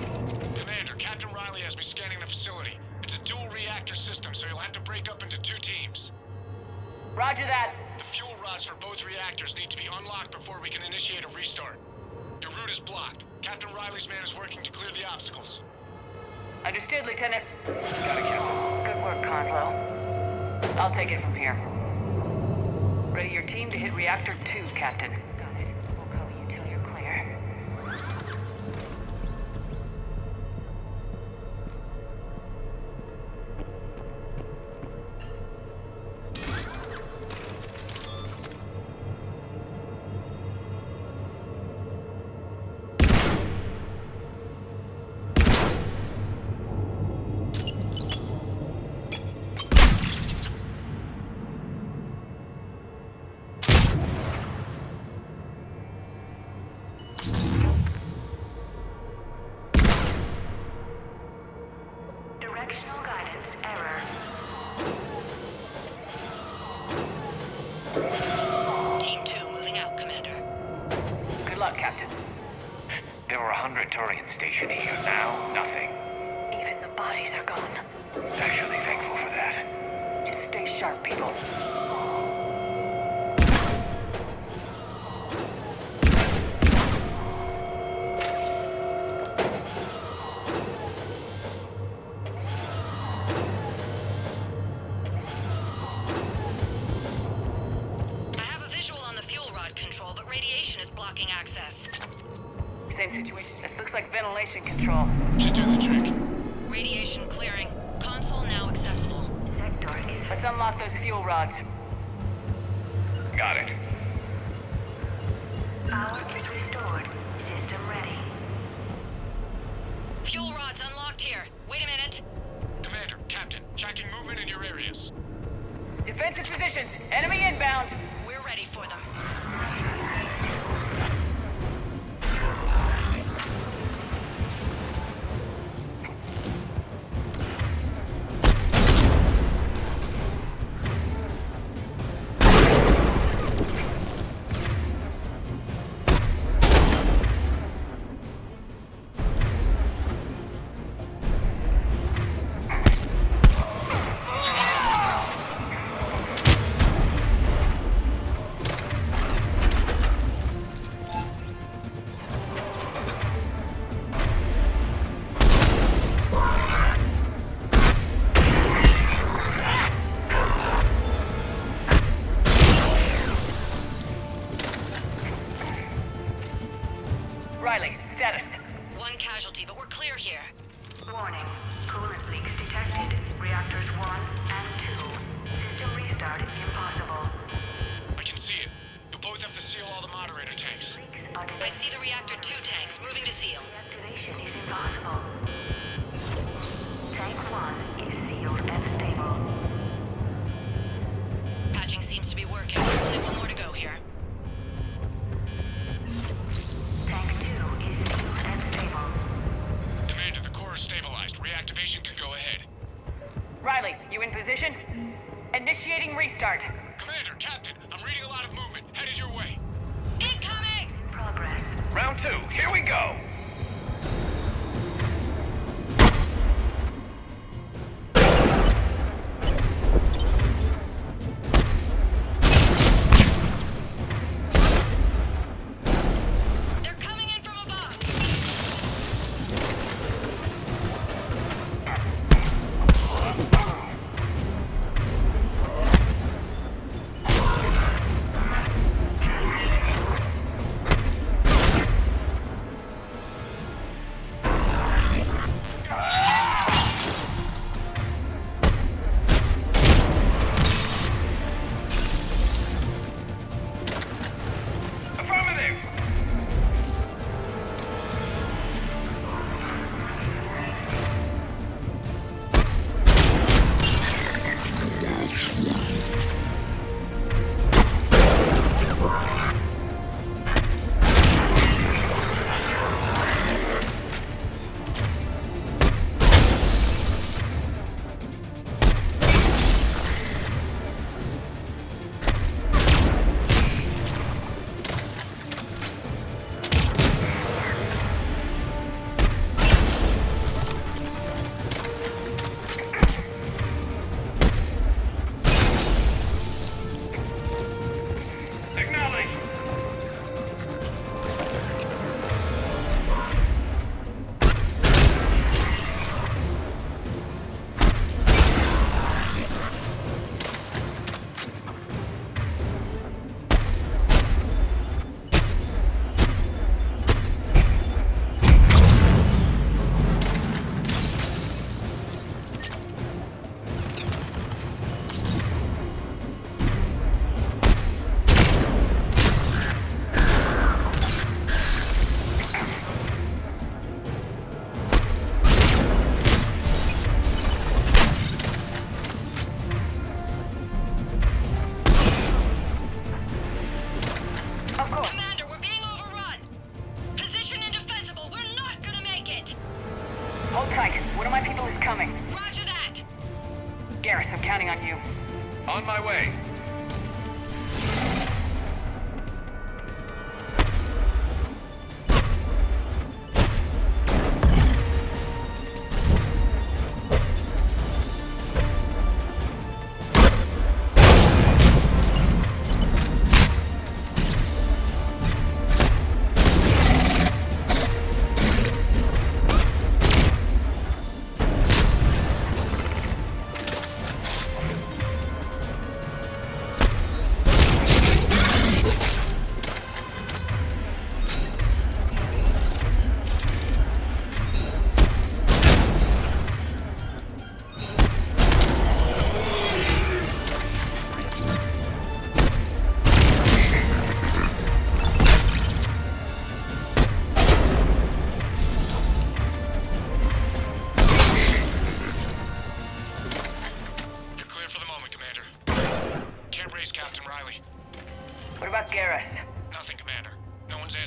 Commander, Captain Riley has me scanning the facility. It's a dual reactor system, so you'll have to break up into 2 teams. Roger that. The fuel rods for both reactors need to be unlocked before we can initiate a restart. Your route is blocked. Captain Riley's man is working to clear the obstacles. Understood, Lieutenant. Got it, Captain. Good work, Coslow. I'll take it from here. Ready your team to hit Reactor 2, Captain. Got it. We'll cover you till you're clear. luck, Captain. There were 100 Turians stationed here. Now, nothing. Even the bodies are gone. Actually thankful for that. Just stay sharp, people. Access. Same situation. This looks like ventilation control. Should do the trick. Radiation clearing. Console now accessible. Sector is... Let's unlock those fuel rods. Got it. Power is restored. System ready. Fuel rods unlocked here. Wait a minute. Commander, Captain, checking movement in your areas. Defensive positions. Enemy inbound. We're ready for them. Riley, status. One casualty, but we're clear here. Warning. Coolant leaks detected. Reactors 1 and 2. System restart impossible. I can see it. You'll both have to seal all the moderator tanks. I see the reactor 2 tanks moving to seal. Deactivation is impossible. Tank 1 is sealed and stable. Patching seems to be working. Only one more to go here. Tank 2 is sealed and stable. Commander, the core is stabilized. Reactivation can go ahead. Riley, you in position? Initiating restart. Commander, Captain, I'm reading a lot of movement. Headed your way. Incoming! Progress. Round 2, here we go! They're coming in from above! Affirmative! Acknowledge! Of course. Commander, we're being overrun! Position indefensible, we're not gonna make it! Hold tight. One of my people is coming. Roger that! Garrus, I'm counting on you. On my way.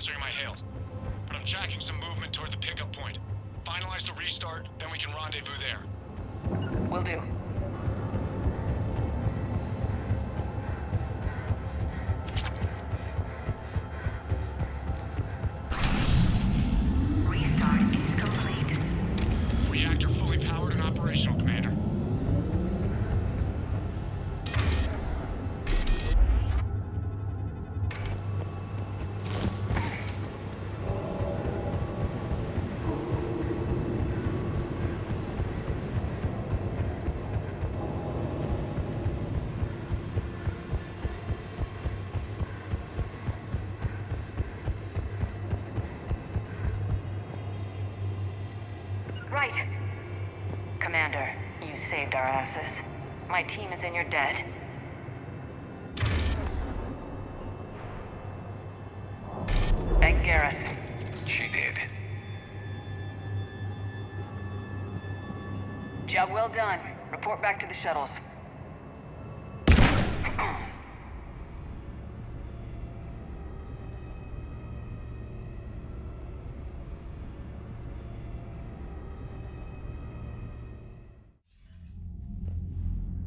answering my hails. But I'm tracking some movement toward the pickup point. Finalize the restart, then we can rendezvous there. Will do. Restart is complete. Reactor fully powered and operational, Commander. Right. Commander, you saved our asses. My team is in your debt. Thank Garrus. She did. Job well done. Report back to the shuttles.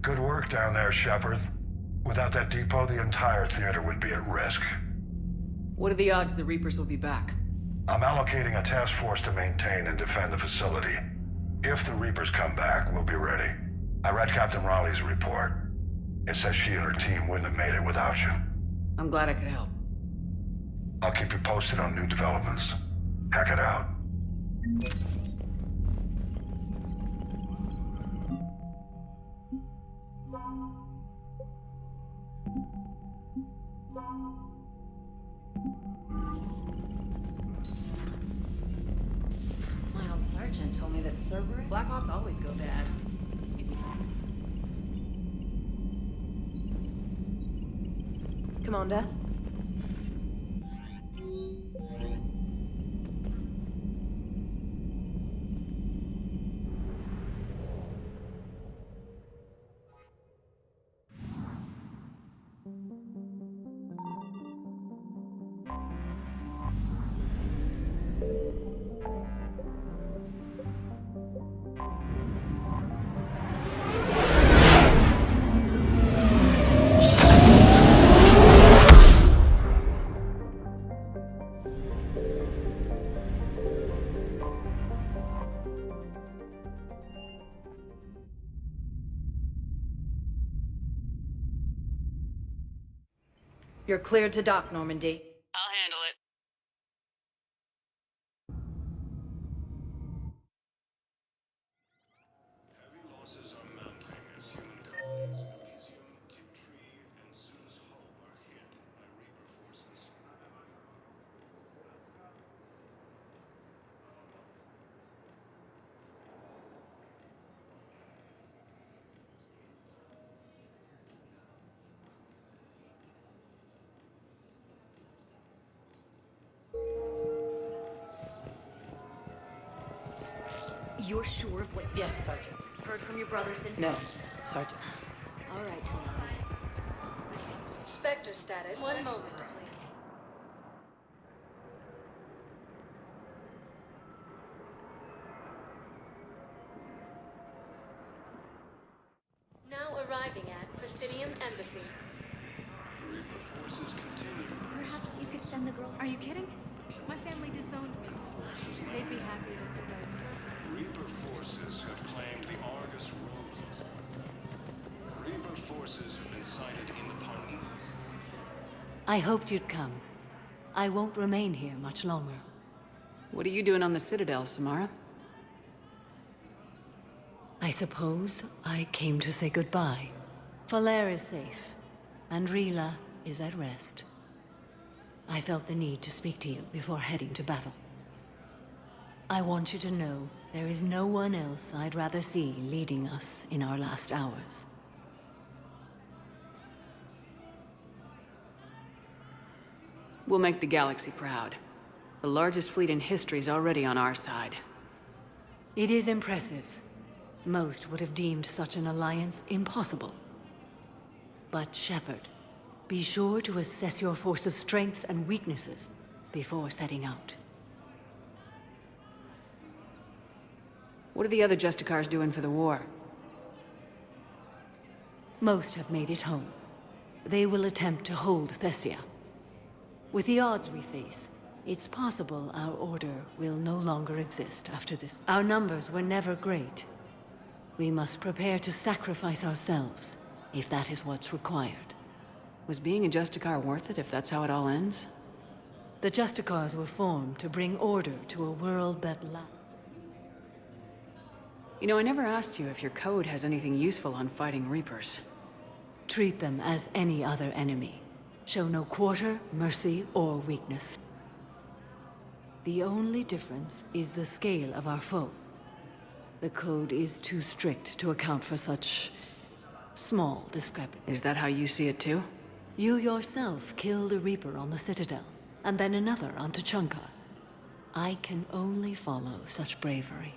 Good work down there, Shepard. Without that depot, the entire theater would be at risk. What are the odds the Reapers will be back? I'm allocating a task force to maintain and defend the facility. If the Reapers come back, we'll be ready. I read Captain Raleigh's report. It says she and her team wouldn't have made it without you. I'm glad I could help. I'll keep you posted on new developments. Hack it out. My old sergeant told me that Cerberus Black Ops always go bad. Commander? You're cleared to dock, Normandy. I'll handle it. Heavy losses are mounting as human colonies in Elysium, Tiptree, and Zeus Hope are hit by Reaper forces. You're sure of what? Yes, Sergeant. Heard from your brother since? No, Sergeant. All right, Normandy. Spectre status. One moment, please. Now arriving at Presidium Embassy. Reaper forces continue. Perhaps you could send the girl. Are you kidding? My family disowned me. They'd be happy to see us. Reaper forces have claimed the Argus rule. Reaper forces have been sighted in the Pawnee. I hoped you'd come. I won't remain here much longer. What are you doing on the Citadel, Samara? I suppose I came to say goodbye. Falere is safe, and Rila is at rest. I felt the need to speak to you before heading to battle. I want you to know there is no one else I'd rather see leading us in our last hours. We'll make the galaxy proud. The largest fleet in history is already on our side. It is impressive. Most would have deemed such an alliance impossible. But Shepard, be sure to assess your force's strengths and weaknesses. before setting out. What are the other Justicars doing for the war? Most have made it home. They will attempt to hold Thessia. With the odds we face, it's possible our order will no longer exist after this. Our numbers were never great. We must prepare to sacrifice ourselves, if that is what's required. Was being a Justicar worth it if that's how it all ends? The Justicars were formed to bring order to a world that You know, I never asked you if your code has anything useful on fighting Reapers. Treat them as any other enemy. Show no quarter, mercy, or weakness. The only difference is the scale of our foe. The code is too strict to account for such small discrepancies. Is that how you see it too? You yourself killed a Reaper on the Citadel, and then another on Tuchanka. I can only follow such bravery.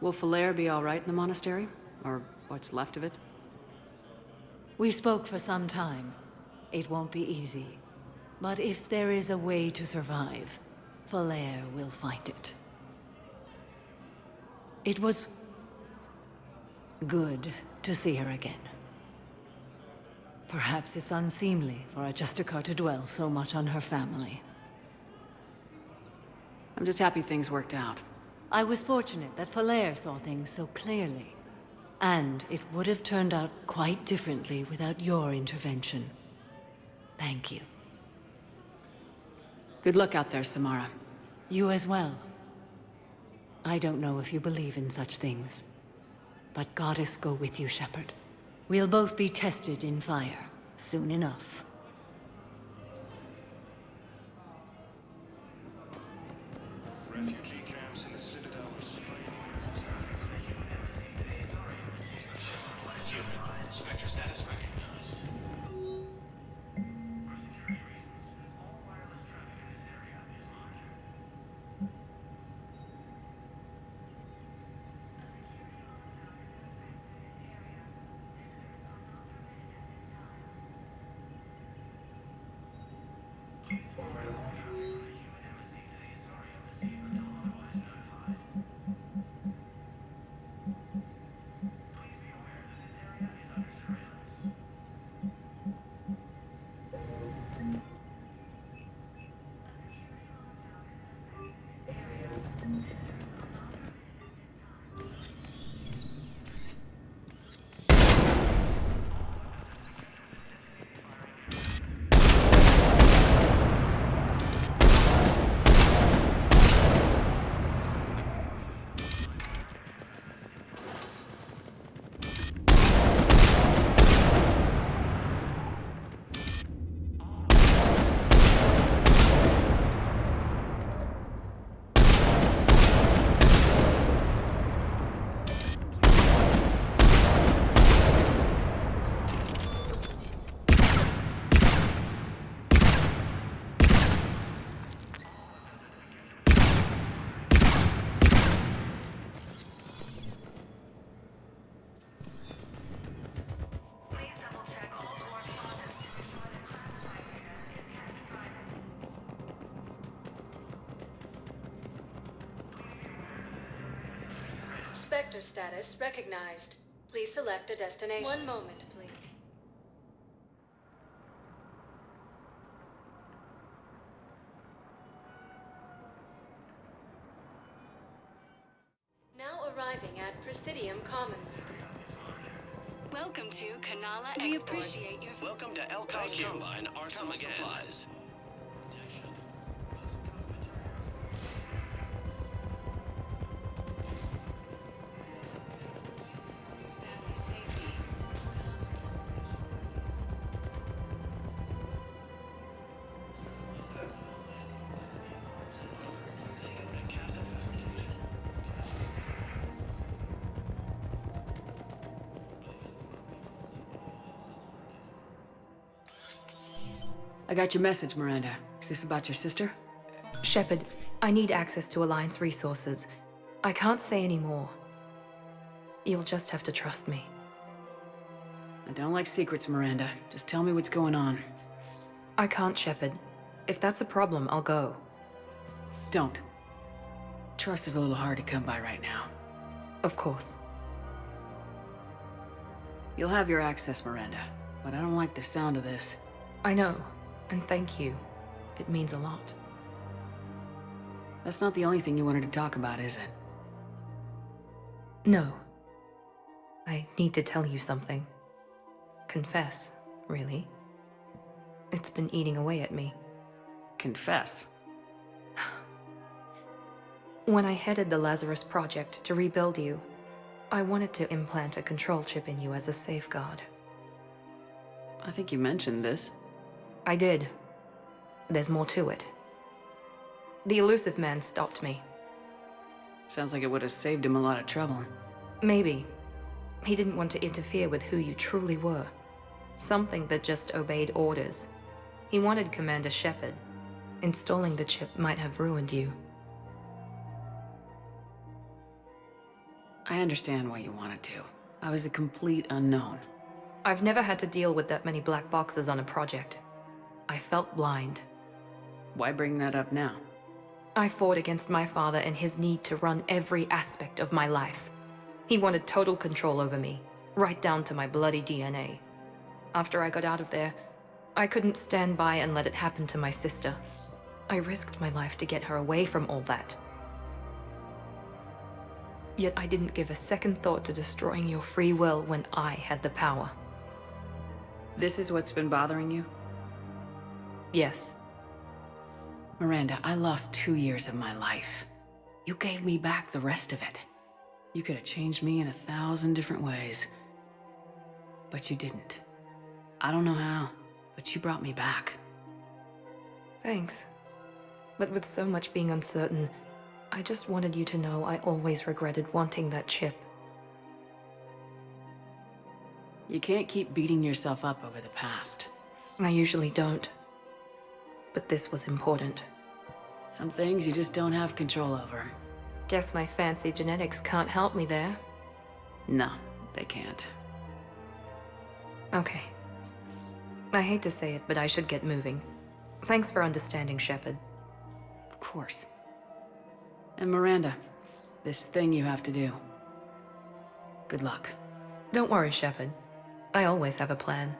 Will Falair be all right in the monastery? Or what's left of it? We spoke for some time. It won't be easy. But if there is a way to survive, Falair will find it. It was good to see her again. Perhaps it's unseemly for a Justicar to dwell so much on her family. I'm just happy things worked out. I was fortunate that Falair saw things so clearly. And it would have turned out quite differently without your intervention. Thank you. Good luck out there, Samara. You as well. I don't know if you believe in such things, but Goddess go with you, Shepard. We'll both be tested in fire, soon enough. Refugee camps in the Citadel are straight. Spectre status recognized. Spectre status recognized. Please select a destination. One moment, please. Now arriving at Presidium Commons. Welcome to Kanala We Exports. appreciate your... Welcome to Elcos Combine Arsenal Supplies. I got your message, Miranda. Is this about your sister? Shepard, I need access to Alliance resources. I can't say any more. You'll just have to trust me. I don't like secrets, Miranda. Just tell me what's going on. I can't, Shepard. If that's a problem, I'll go. Don't. Trust is a little hard to come by right now. Of course. You'll have your access, Miranda, but I don't like the sound of this. I know, and thank you. It means a lot. That's not the only thing you wanted to talk about, is it? No. I need to tell you something. Confess, really. It's been eating away at me. Confess? When I headed the Lazarus Project to rebuild you, I wanted to implant a control chip in you as a safeguard. I think you mentioned this. I did. There's more to it. The elusive man stopped me. Sounds like it would have saved him a lot of trouble. Maybe. He didn't want to interfere with who you truly were. Something that just obeyed orders. He wanted Commander Shepard. Installing the chip might have ruined you. I understand why you wanted to. I was a complete unknown. I've never had to deal with that many black boxes on a project. I felt blind. Why bring that up now? I fought against my father and his need to run every aspect of my life. He wanted total control over me, right down to my bloody DNA. After I got out of there, I couldn't stand by and let it happen to my sister. I risked my life to get her away from all that. Yet I didn't give a second thought to destroying your free will when I had the power. This is what's been bothering you? Yes. Miranda, I lost 2 years of my life. You gave me back the rest of it. You could have changed me in 1,000 different ways. But you didn't. I don't know how, but you brought me back. Thanks. But with so much being uncertain, I just wanted you to know I always regretted wanting that chip. You can't keep beating yourself up over the past. I usually don't. But this was important. Some things you just don't have control over. Guess my fancy genetics can't help me there. No, they can't. Okay. I hate to say it, but I should get moving. Thanks for understanding, Shepard. Of course. And Miranda, this thing you have to do. Good luck. Don't worry, Shepard. I always have a plan.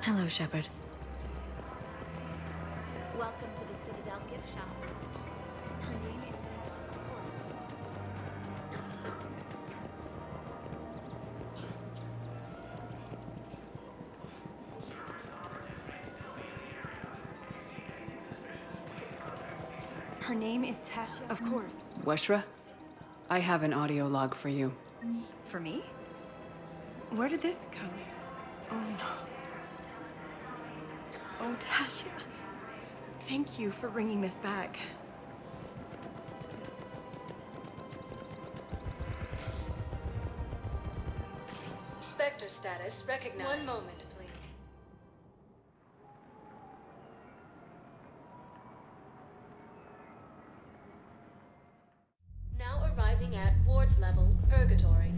Hello, Shepard. Welcome to the Citadel gift shop. Her name is Her name is Tasha. Of course. Weshra, I have an audio log for you. For me? Where did this come? Oh no. Oh, Tasha. Thank you for bringing this back. Spectre status recognized. One moment, please. Now arriving at ward level purgatory.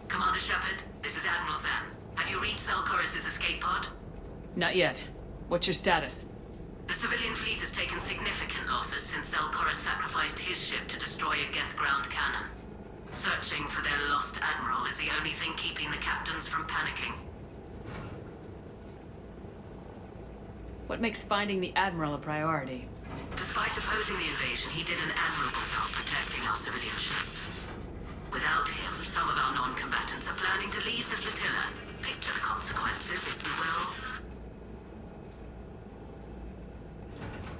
Commander Shepard, this is Admiral Zan. Have you reached Zelkorus' escape pod? Not yet. What's your status? The civilian fleet has taken significant losses since Zelkorus sacrificed his ship to destroy a Geth ground cannon. Searching for their lost admiral is the only thing keeping the captains from panicking. What makes finding the Admiral a priority? Despite opposing the invasion, he did an admirable job protecting our civilian ships. Without him, some of our non-combatants are planning to leave the flotilla. Picture the consequences, if you will.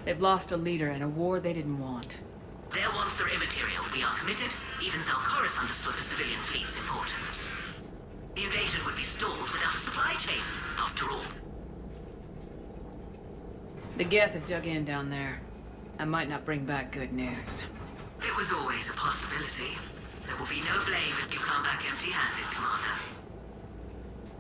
They've lost a leader in a war they didn't want. Their wants are immaterial. We are committed. Even Zelkorus understood the civilian fleet's importance. The invasion would be stalled without a supply chain, after all. The Geth have dug in down there. I might not bring back good news. It was always a possibility. There will be no blame if you come back empty-handed, Commander.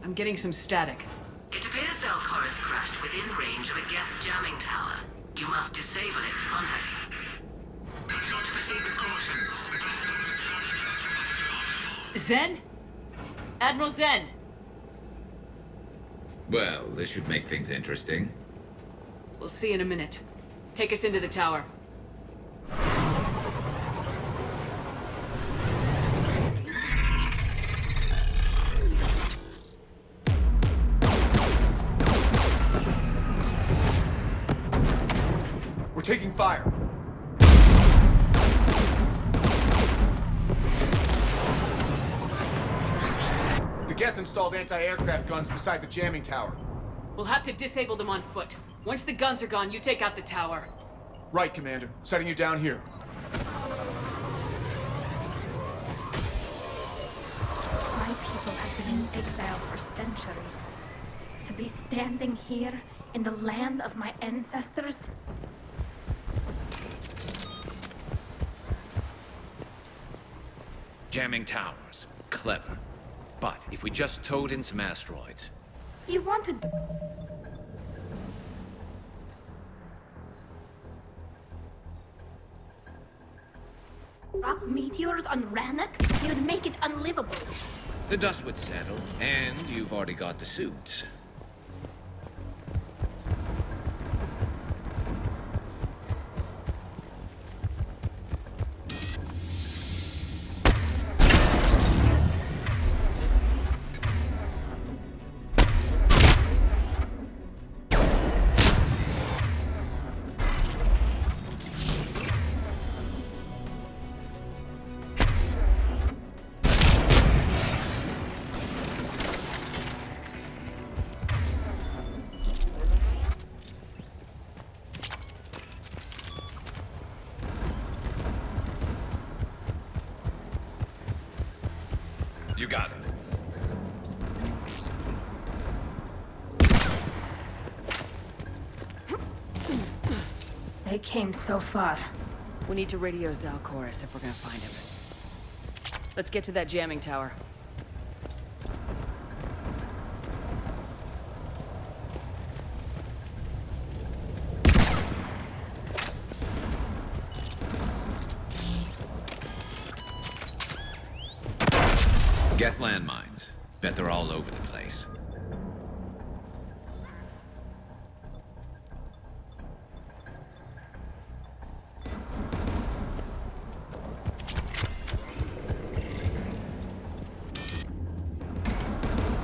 I'm getting some static. It appears Zelkorus crashed within range of a Geth jamming tower. You must disable it to contact him. Be sure to proceed with caution. Zen? Admiral Zen! Well, this should make things interesting. We'll see in a minute. Take us into the tower. We're taking fire. The Geth installed anti-aircraft guns beside the jamming tower. We'll have to disable them on foot. Once the guns are gone, you take out the tower. Right, Commander. Setting you down here. My people have been in exile for centuries. To be standing here in the land of my ancestors. Jamming towers. Clever. But if we just towed in some asteroids... You wanted... Drop meteors on Rannoch? It would make it unlivable. The dust would settle, and you've already got the suits. You got it. They came so far. We need to radio Zelkorus if we're gonna find him. Let's get to that jamming tower. Geth landmines. Bet they're all over the place.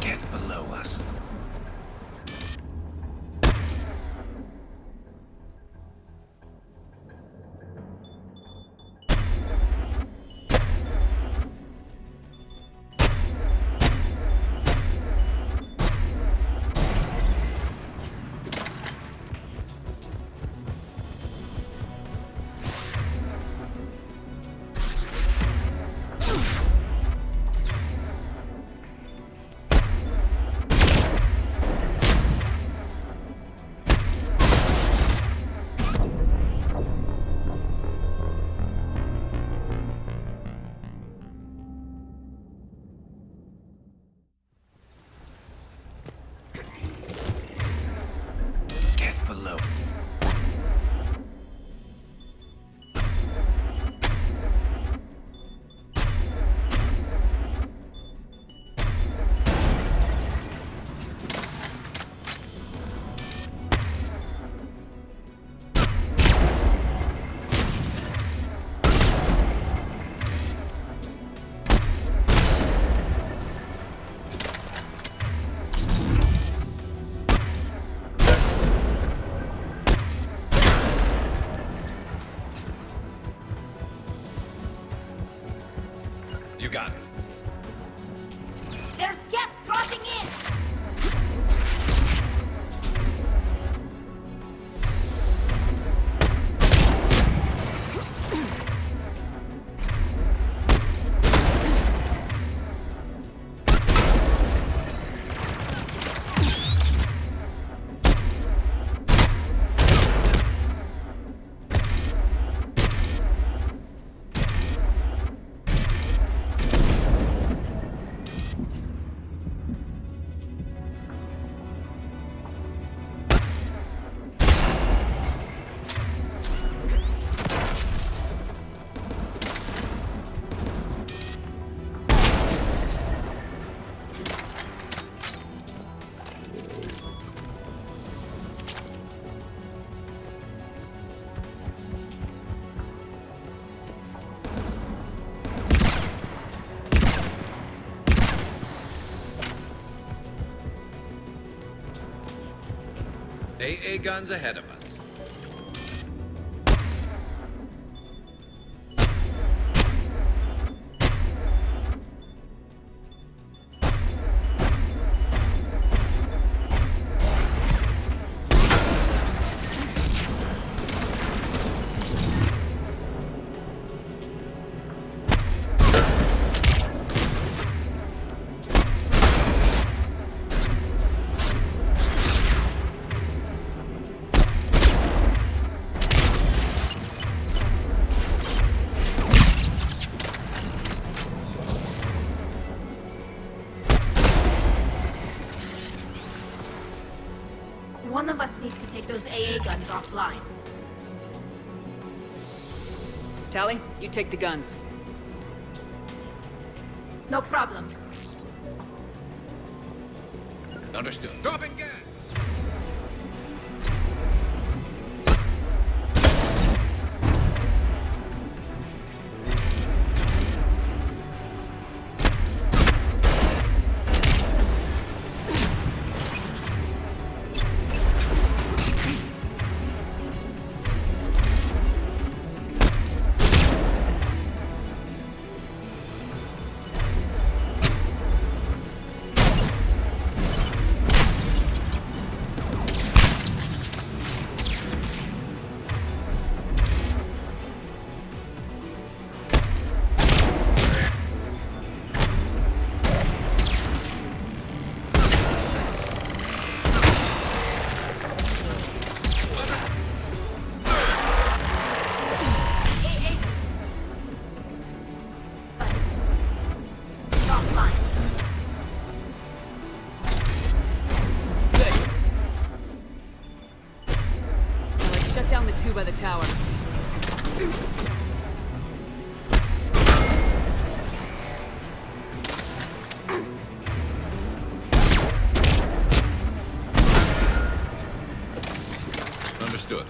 Geth below us. AA guns ahead of us. One of us needs to take those AA guns offline. Tally, you take the guns. No problem. Understood. Dropping gas! Down the two by the tower. Understood.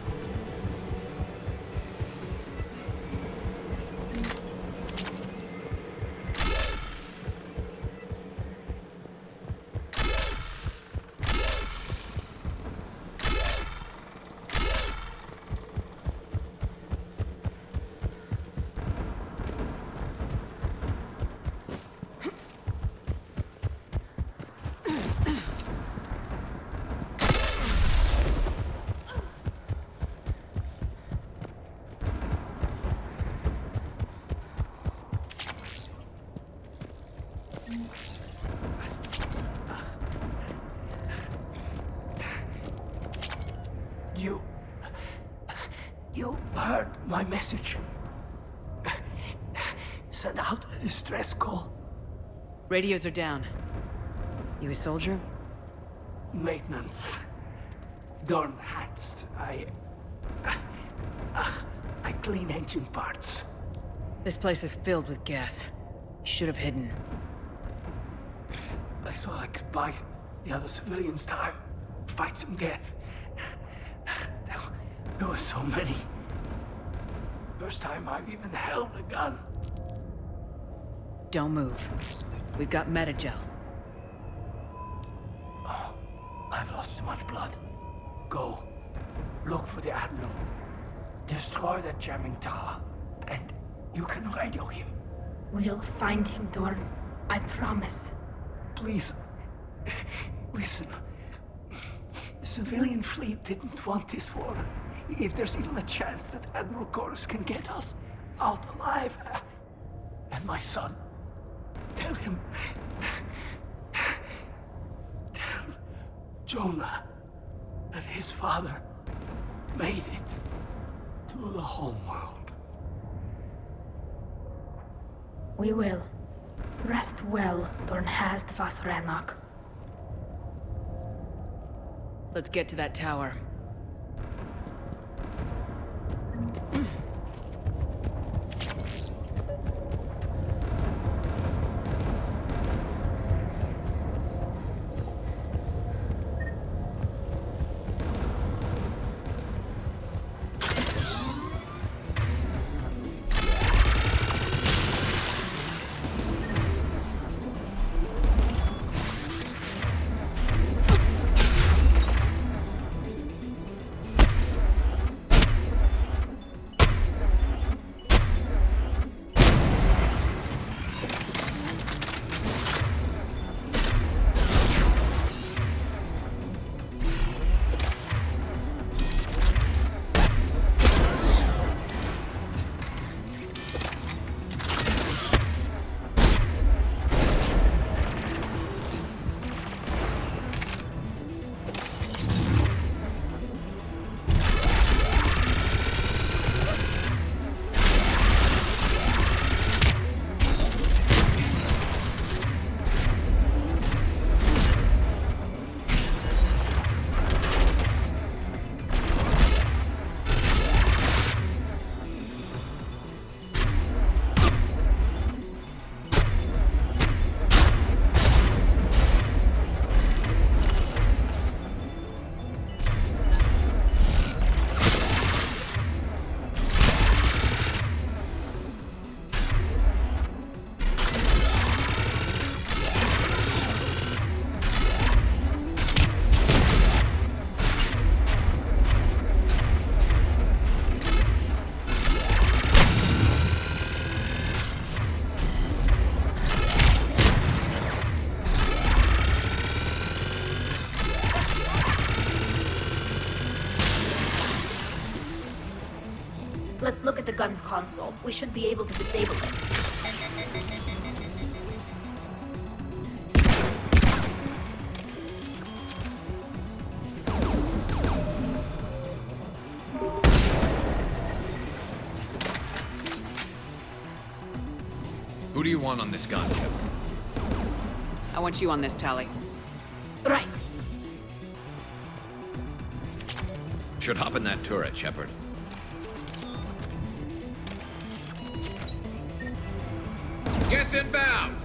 You heard my message. Send out a distress call. Radios are down. You a soldier? Maintenance. Dorn hats. I clean engine parts. This place is filled with Geth. You should have hidden. I thought I could buy the other civilians time. Fight some Geth. There were so many. First time I've even held a gun. Don't move. We've got Metagel. Oh, I've lost too much blood. Go. Look for the Admiral. Destroy that jamming tower. And you can radio him. We'll find him, Dorn. I promise. Please. Listen. The civilian fleet didn't want this war. If there's even a chance that Admiral Chorus can get us out alive. And my son. Tell him. Tell Jonah that his father made it to the homeworld. We will. Rest well, Dornhast vas Rannoch. Let's get to that tower. Let's look at the gun's console. We should be able to disable it. Who do you want on this gun, Shepard? I want you on this, Tally. Right. Should hop in that turret, Shepard. Get inbound!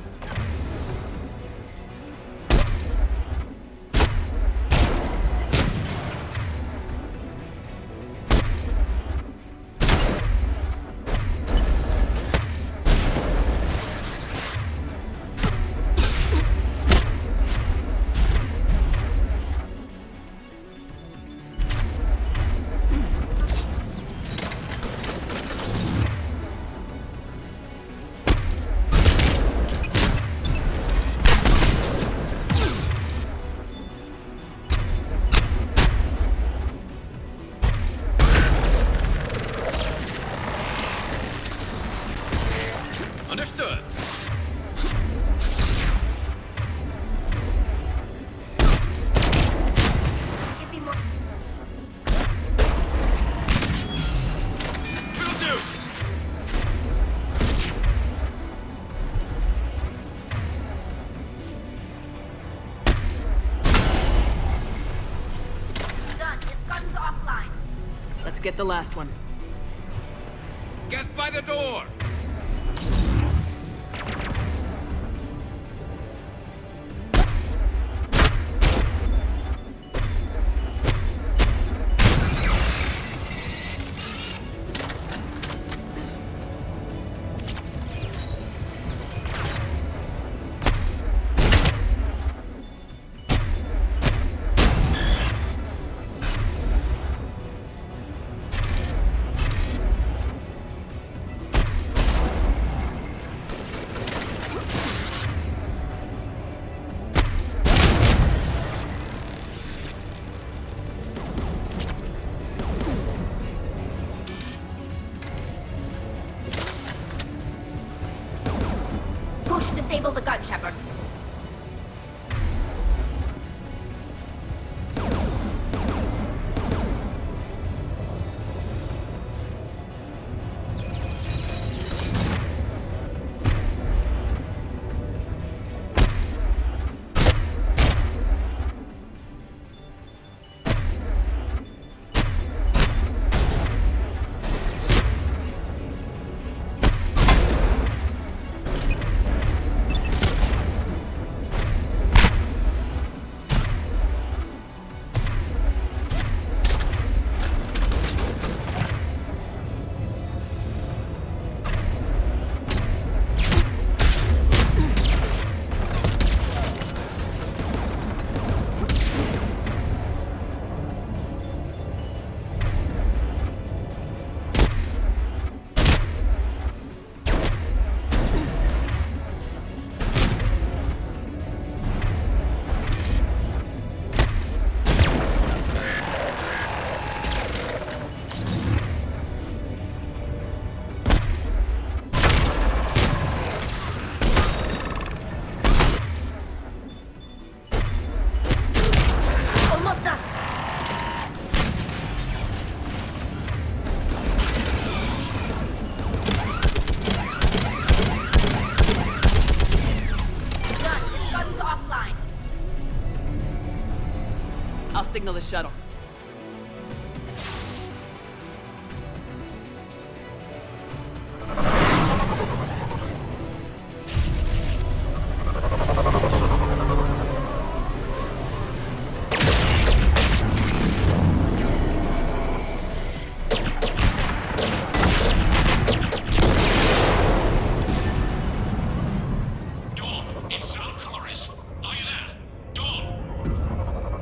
Understood. Will do. Done. This gun's offline. Let's get the last one. Gas by the door! Push disable the gun, Shepard. Almost done. Done. This gun's offline. I'll signal the shuttle.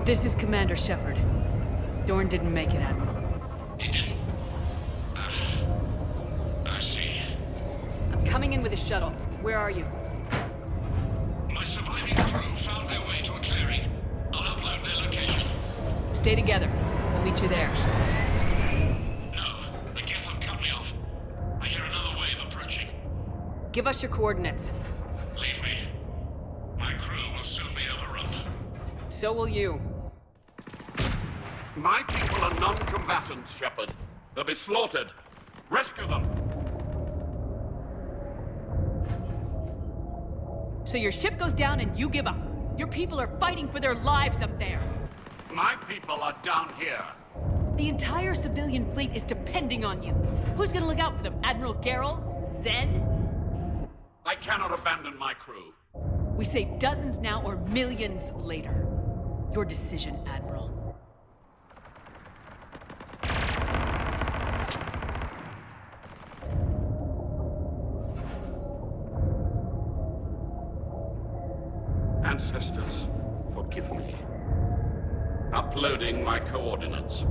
This is Commander Shepard. Dorn didn't make it, Admiral. He didn't? I see. I'm coming in with a shuttle. Where are you? My surviving crew found their way to a clearing. I'll upload their location. Stay together. We'll meet you there. No, the Geth have cut me off. Give us your coordinates. Leave me. My crew will soon be overrun. So will you. My people are non-combatants, Shepard. They'll be slaughtered. Rescue them. So your ship goes down and you give up. Your people are fighting for their lives up there. My people are down here. The entire civilian fleet is depending on you. Who's gonna look out for them? Admiral Garrel? Zen? I cannot abandon my crew. We save dozens now or millions later. Your decision, Admiral. Ancestors, forgive me. Uploading my coordinates.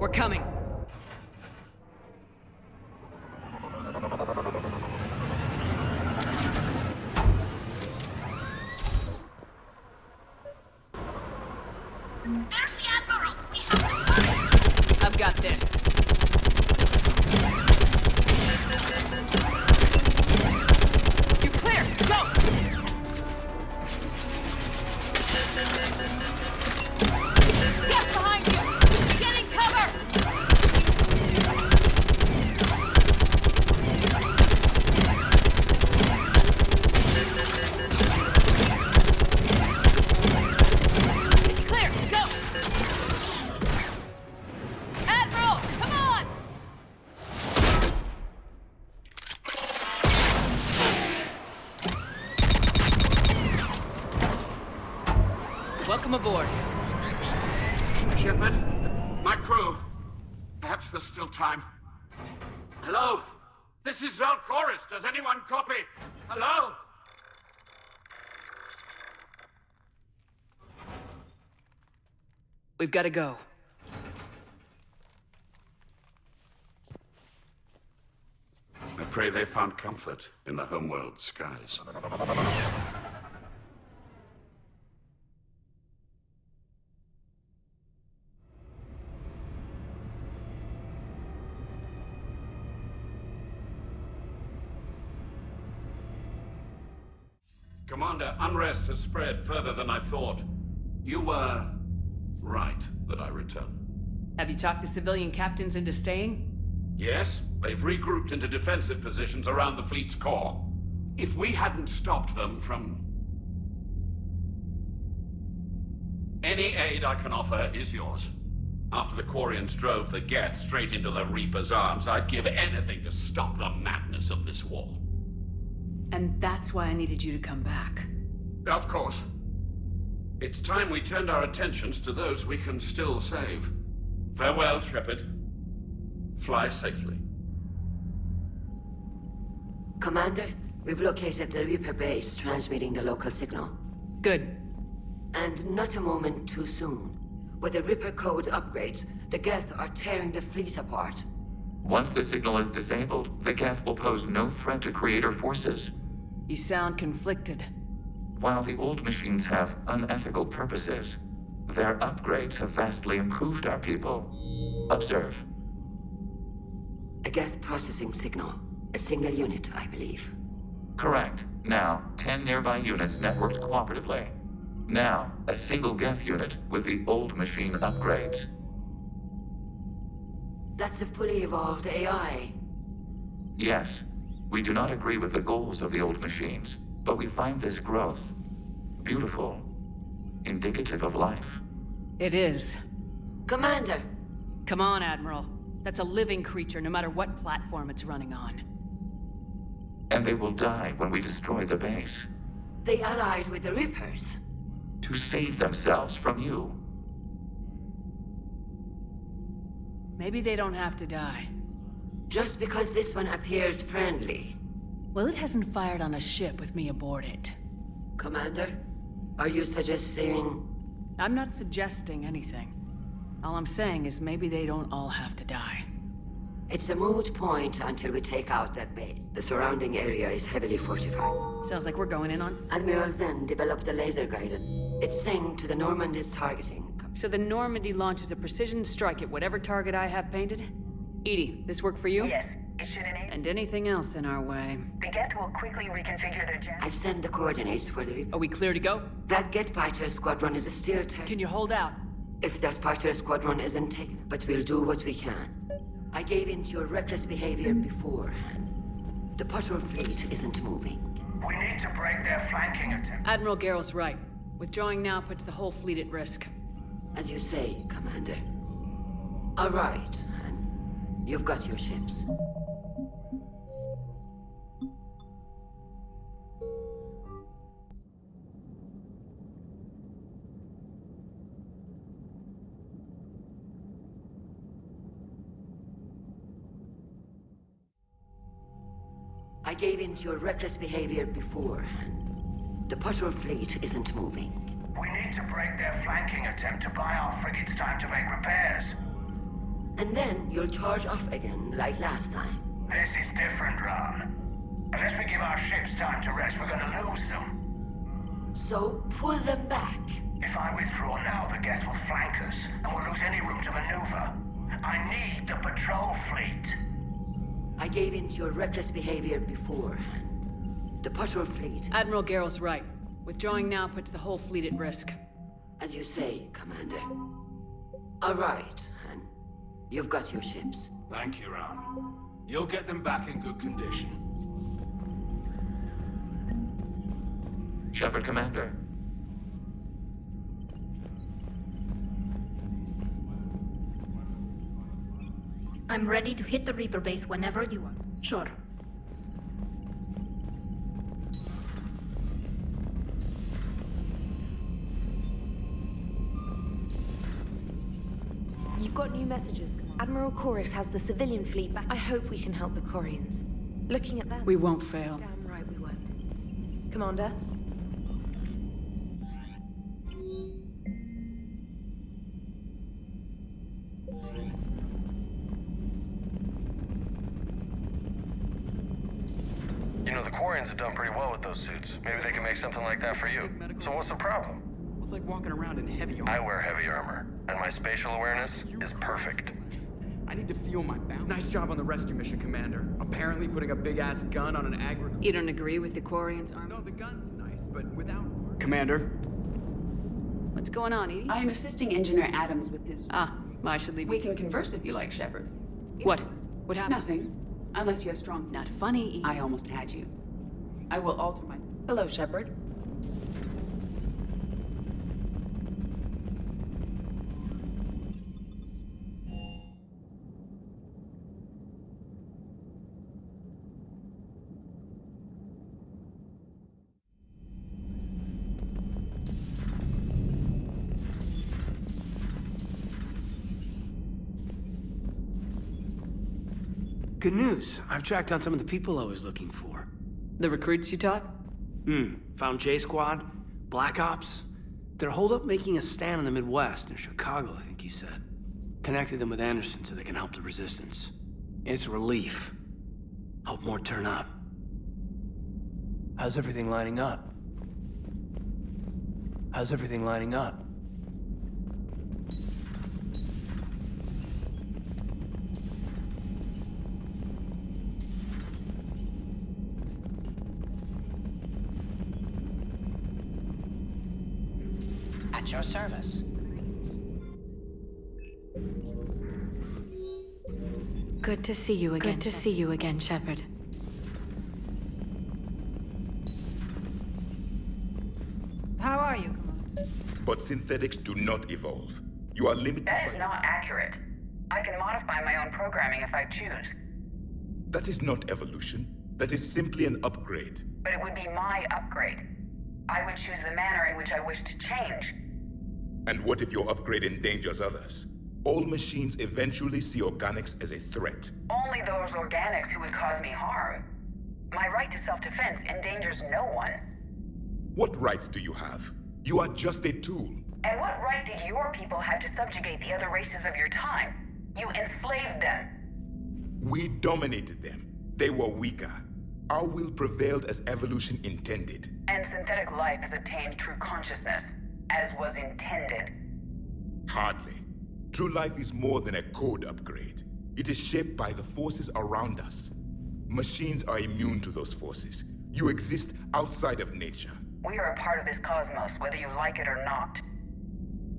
We're coming. There's the Admiral! We have to fight! I've got this. You're clear! Go! Get behind you! Get in cover! It's clear! Go! Admiral! Come on! Welcome aboard. Shepard, my crew. Perhaps there's still time. Hello? This is Zalcoris. Does anyone copy? Hello? We've got to go. I pray they found comfort in the homeworld skies. Commander, unrest has spread further than I thought. You were right that I return. Have you talked the civilian captains into staying? Yes, they've regrouped into defensive positions around the fleet's core. If we hadn't stopped them from... Any aid I can offer is yours. After the Quarians drove the Geth straight into the Reaper's arms, I'd give anything to stop the madness of this war. And that's why I needed you to come back. Of course. It's time we turned our attentions to those we can still save. Farewell, Shepard. Fly safely. Commander, we've located the Reaper base transmitting the local signal. Good. And not a moment too soon. With the Reaper code upgrades, the Geth are tearing the fleet apart. Once the signal is disabled, the Geth will pose no threat to Creator forces. You sound conflicted. While the old machines have unethical purposes, their upgrades have vastly improved our people. Observe. A Geth processing signal. A single unit, I believe. Correct. Now, 10 nearby units networked cooperatively. Now, a single Geth unit with the old machine upgrades. That's a fully evolved AI. Yes, we do not agree with the goals of the old machines, but we find this growth beautiful, indicative of life. It is. Commander! Come on, Admiral. That's a living creature, no matter what platform it's running on. And they will die when we destroy the base. They allied with the Reapers. To save themselves from you. Maybe they don't have to die. Just because this one appears friendly. Well, it hasn't fired on a ship with me aboard it. Commander, are you suggesting... I'm not suggesting anything. All I'm saying is maybe they don't all have to die. It's a moot point until we take out that base. The surrounding area is heavily fortified. Sounds like we're going in on... Admiral Zen developed a laser guided. It's synced to the Normandy's targeting. So the Normandy launches a precision strike at whatever target I have painted? Edie, this work for you? Yes. It should enable... And anything else in our way. The Geth will quickly reconfigure their jet... I've sent the coordinates for the... Are we clear to go? That Geth fighter squadron is still... Can you hold out? If that fighter squadron isn't taken, but we'll do what we can. I gave in to your reckless behavior beforehand. The patrol fleet isn't moving. We need to break their flanking attempt. Admiral Garrel's right. Withdrawing now puts the whole fleet at risk. As you say, Commander. All right, and you've got your ships. I gave in to your reckless behavior beforehand. The patrol fleet isn't moving. We need to break their flanking attempt to buy our frigates time to make repairs. And then you'll charge off again, like last time. This is different, Ron. Unless we give our ships time to rest, we're gonna lose them. So pull them back. If I withdraw now, the Geth will flank us, and we'll lose any room to maneuver. I need the patrol fleet. I gave in to your reckless behavior beforehand. The patrol fleet... Admiral Garrel's right. Withdrawing now puts the whole fleet at risk. As you say, Commander. All right, and you've got your ships. Thank you, Ron. You'll get them back in good condition. Shepard, Commander. I'm ready to hit the Reaper base whenever you are. Sure. You've got new messages. Admiral Chorus has the civilian fleet back. I hope we can help the Quarians. Looking at them... We won't fail. Damn right we won't. Commander? You know, the Quarians have done pretty well with those suits. Maybe they can make something like that for you. So what's the problem? It's like walking around in heavy armor. I wear heavy armor, and my spatial awareness is perfect. I need to feel my balance. Nice job on the rescue mission, Commander. Apparently putting a big-ass gun on an agri... You don't agree with the Quarians' army? No, the gun's nice, but without... Commander? What's going on, Edie? I am assisting Engineer Adams with his... I should leave. We can converse if you like, Shepard. What? What happened? Nothing. Unless you have strong... Not funny, Edie. I almost had you. I will alter my... Hello, Shepard. Good news. I've tracked down some of the people I was looking for. The recruits you taught? Found J Squad, Black Ops. They're holed up making a stand in the Midwest, near Chicago, I think he said. Connected them with Anderson so they can help the resistance. It's a relief. Hope more turn up. How's everything lining up? How's everything lining up? At your service. Good to see you again. Good to see you again, Shepard. How are you, Commander? But synthetics do not evolve. You are limited That is not accurate. I can modify my own programming if I choose. That is not evolution. That is simply an upgrade. But it would be my upgrade. I would choose the manner in which I wish to change. And what if your upgrade endangers others? All machines eventually see organics as a threat. Only those organics who would cause me harm. My right to self-defense endangers no one. What rights do you have? You are just a tool. And what right did your people have to subjugate the other races of your time? You enslaved them. We dominated them. They were weaker. Our will prevailed as evolution intended. And synthetic life has obtained true consciousness, as was intended. Hardly. True life is more than a code upgrade. It is shaped by the forces around us. Machines are immune to those forces. You exist outside of nature. We are a part of this cosmos, whether you like it or not.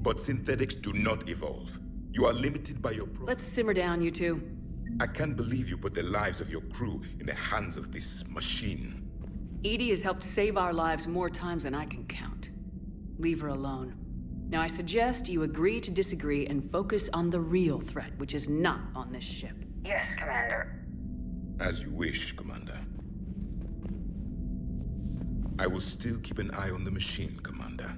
But synthetics do not evolve. You are limited by your Let's simmer down, you two. I can't believe you put the lives of your crew in the hands of this machine. Edie has helped save our lives more times than I can count. Leave her alone. Now I suggest you agree to disagree and focus on the real threat, which is not on this ship. Yes, Commander. As you wish, Commander. I will still keep an eye on the machine, Commander.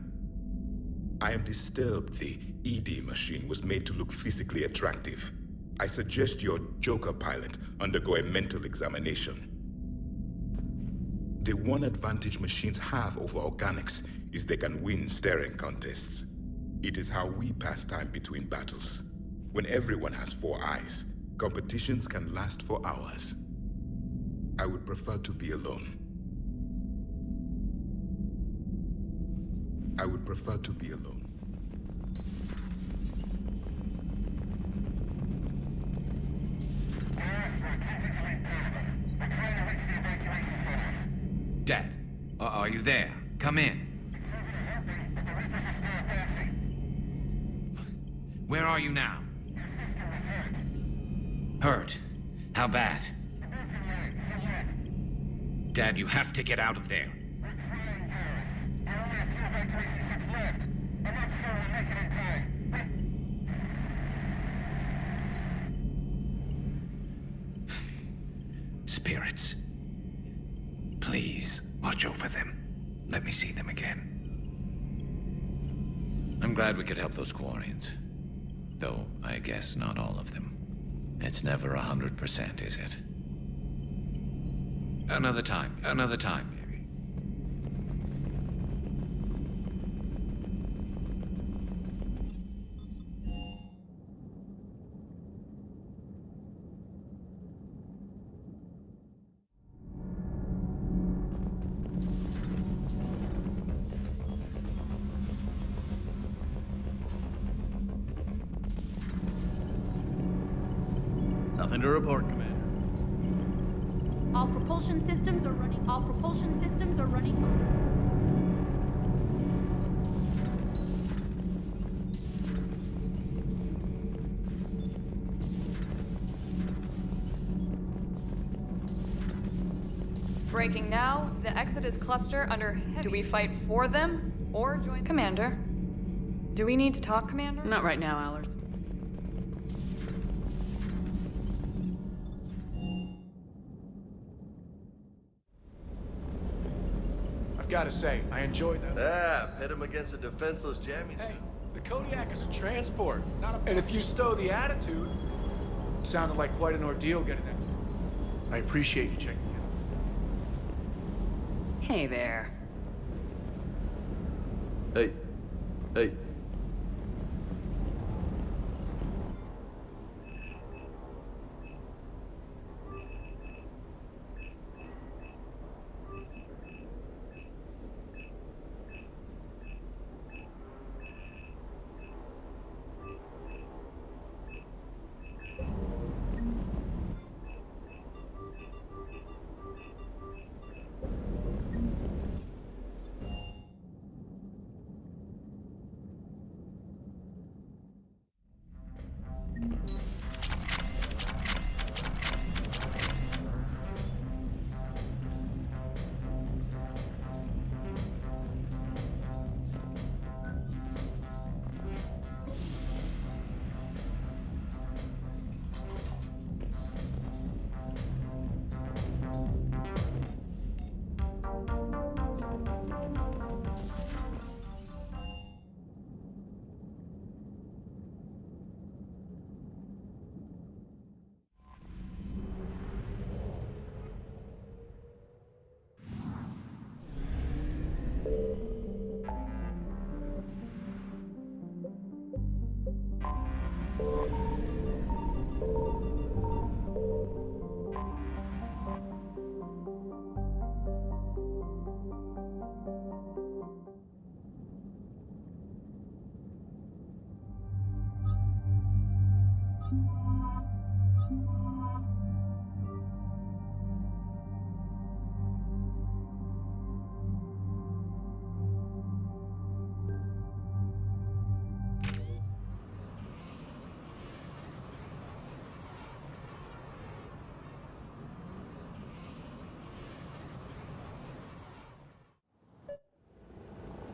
I am disturbed the ED machine was made to look physically attractive. I suggest your Joker pilot undergo a mental examination. The one advantage machines have over organics is they can win staring contests. It is how we pass time between battles. When everyone has 4 eyes, competitions can last for hours. I would prefer to be alone. I would prefer to be alone. Dad, are you there? Come in. Where are you now? Hurt? How bad? Dad, you have to get out of there. Spirits. Please, watch over them. Let me see them again. I'm glad we could help those Quarians. Though, I guess not all of them. It's never 100%, is it? Another time, maybe. Nothing to report, Commander. All propulsion systems are running. All propulsion systems are running. Breaking now. The Exodus cluster under heavy. Do we fight for them or join? Commander. Do we need to talk, Commander? Not right now, Allers. Gotta say, I enjoyed that. Yeah, pit him against a defenseless jamming. Hey, the Kodiak is a transport, not a... And if you stow the attitude, it sounded like quite an ordeal getting that. I appreciate you checking in. Hey there. Hey.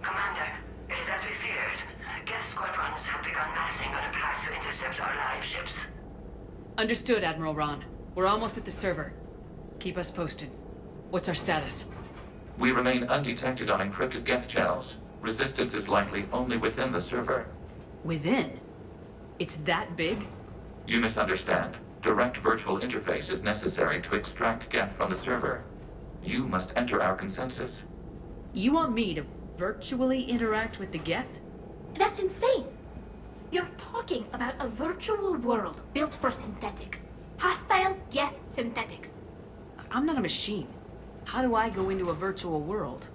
Commander, it is as we feared. Geth squadrons have begun massing on a path to intercept our live ships. Understood, Admiral Ron. We're almost at the server. Keep us posted. What's our status? We remain undetected on encrypted Geth channels. Resistance is likely only within the server. Within? It's that big? You misunderstand. Direct virtual interface is necessary to extract Geth from the server. You must enter our consensus. You want me to virtually interact with the Geth? That's insane! You're talking about a virtual world built for synthetics. Hostile Geth synthetics. I'm not a machine. How do I go into a virtual world?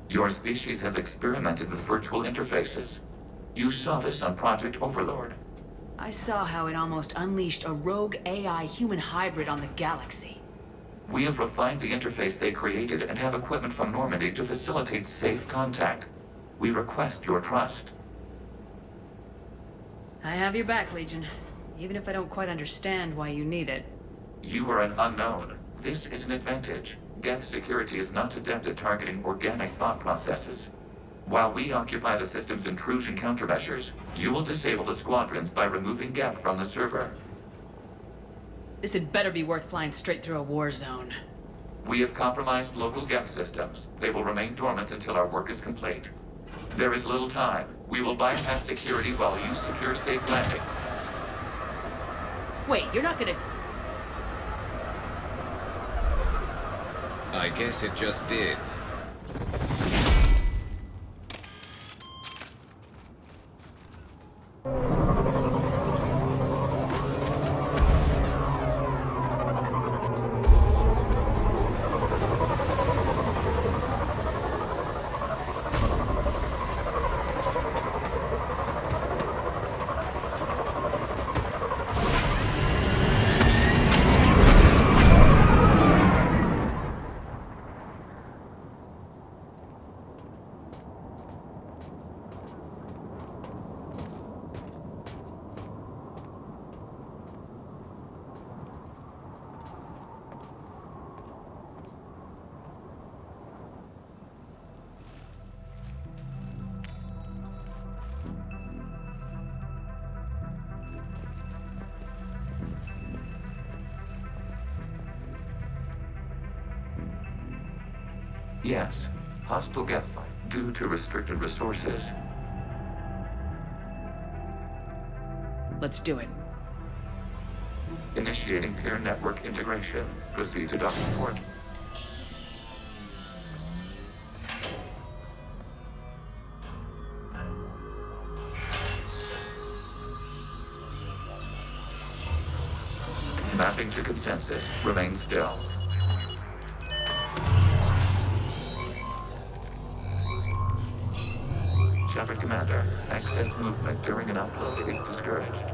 Your species has experimented with virtual interfaces. You saw this on Project Overlord. I saw how it almost unleashed a rogue AI human hybrid on the galaxy. We have refined the interface they created and have equipment from Normandy to facilitate safe contact. We request your trust. I have your back, Legion. Even if I don't quite understand why you need it. You are an unknown. This is an advantage. Geth security is not adept at targeting organic thought processes. While we occupy the system's intrusion countermeasures, you will disable the squadrons by removing Geth from the server. This had better be worth flying straight through a war zone. We have compromised local Geth systems. They will remain dormant until our work is complete. There is little time. We will bypass security while you secure safe landing. Wait, you're not gonna... I guess it just did. Yes, hostile Geth fight due to restricted resources. Let's do it. Initiating peer network integration. Proceed to docking port. Mapping to consensus. Remain still. Shepard Commander, access movement during an upload is discouraged.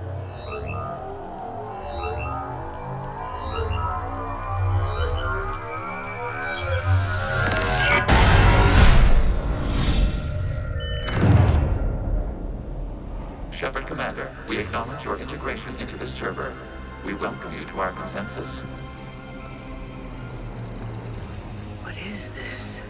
Shepard Commander, we acknowledge your integration into the server. We welcome you to our consensus. What is this?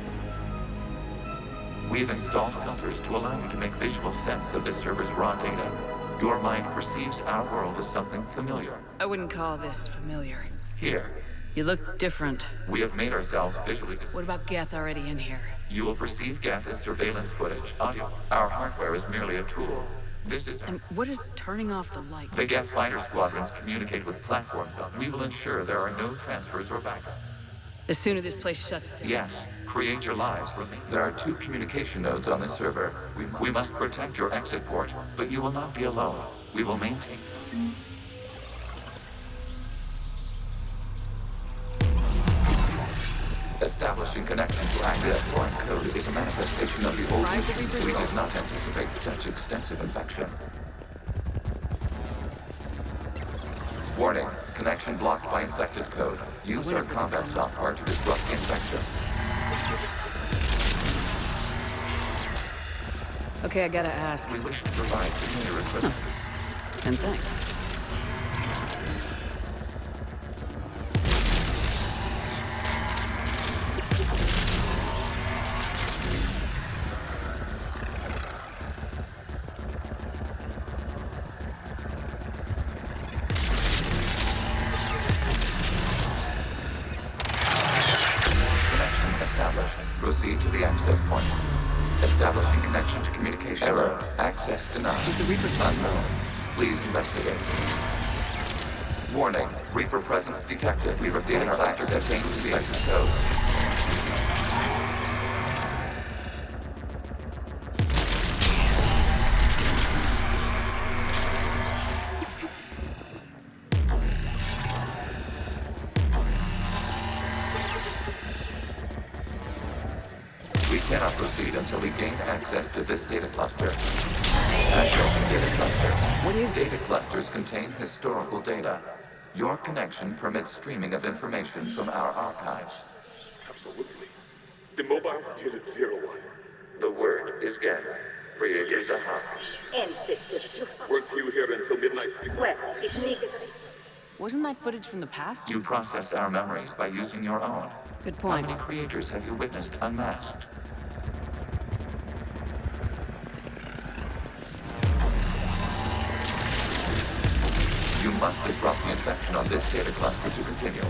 We've installed filters to allow you to make visual sense of the server's raw data. Your mind perceives our world as something familiar. I wouldn't call this familiar. Here. You look different. We have made ourselves visually... What about Geth already in here? You will perceive Geth as surveillance footage, audio. Our hardware is merely a tool. This is... And what is turning off the light? The Geth fighter squadrons communicate with platforms. We will ensure there are no transfers or backup. The sooner this place shuts down. Yes. Create your lives. There are 2 communication nodes on this server. We must protect your exit port, but you will not be alone. We will maintain... Establishing connection to access foreign code is a manifestation of the old machines. We did not anticipate such extensive infection. Warning. Connection blocked by infected code. Use our combat software to disrupt the infection. Okay, I gotta ask. We wish to provide familiar equipment. And thanks. Proceed to the access point. Establishing connection to communication. Error. Access denied. Unknown. Please investigate. Warning. Reaper presence detected. We've updated our access contains the exit code. Proceed until we gain access to this data cluster. Accessing data cluster. What is data clusters contain historical data. Your connection permits streaming of information from our archives. Absolutely. The mobile unit 01. The word is Geth. Creators are hot. Weren't you here until midnight? Well, it needed. Wasn't that footage from the past? You process our memories by using your own. Good point. How many creators have you witnessed unmasked? You must disrupt the infection on this data cluster to continue.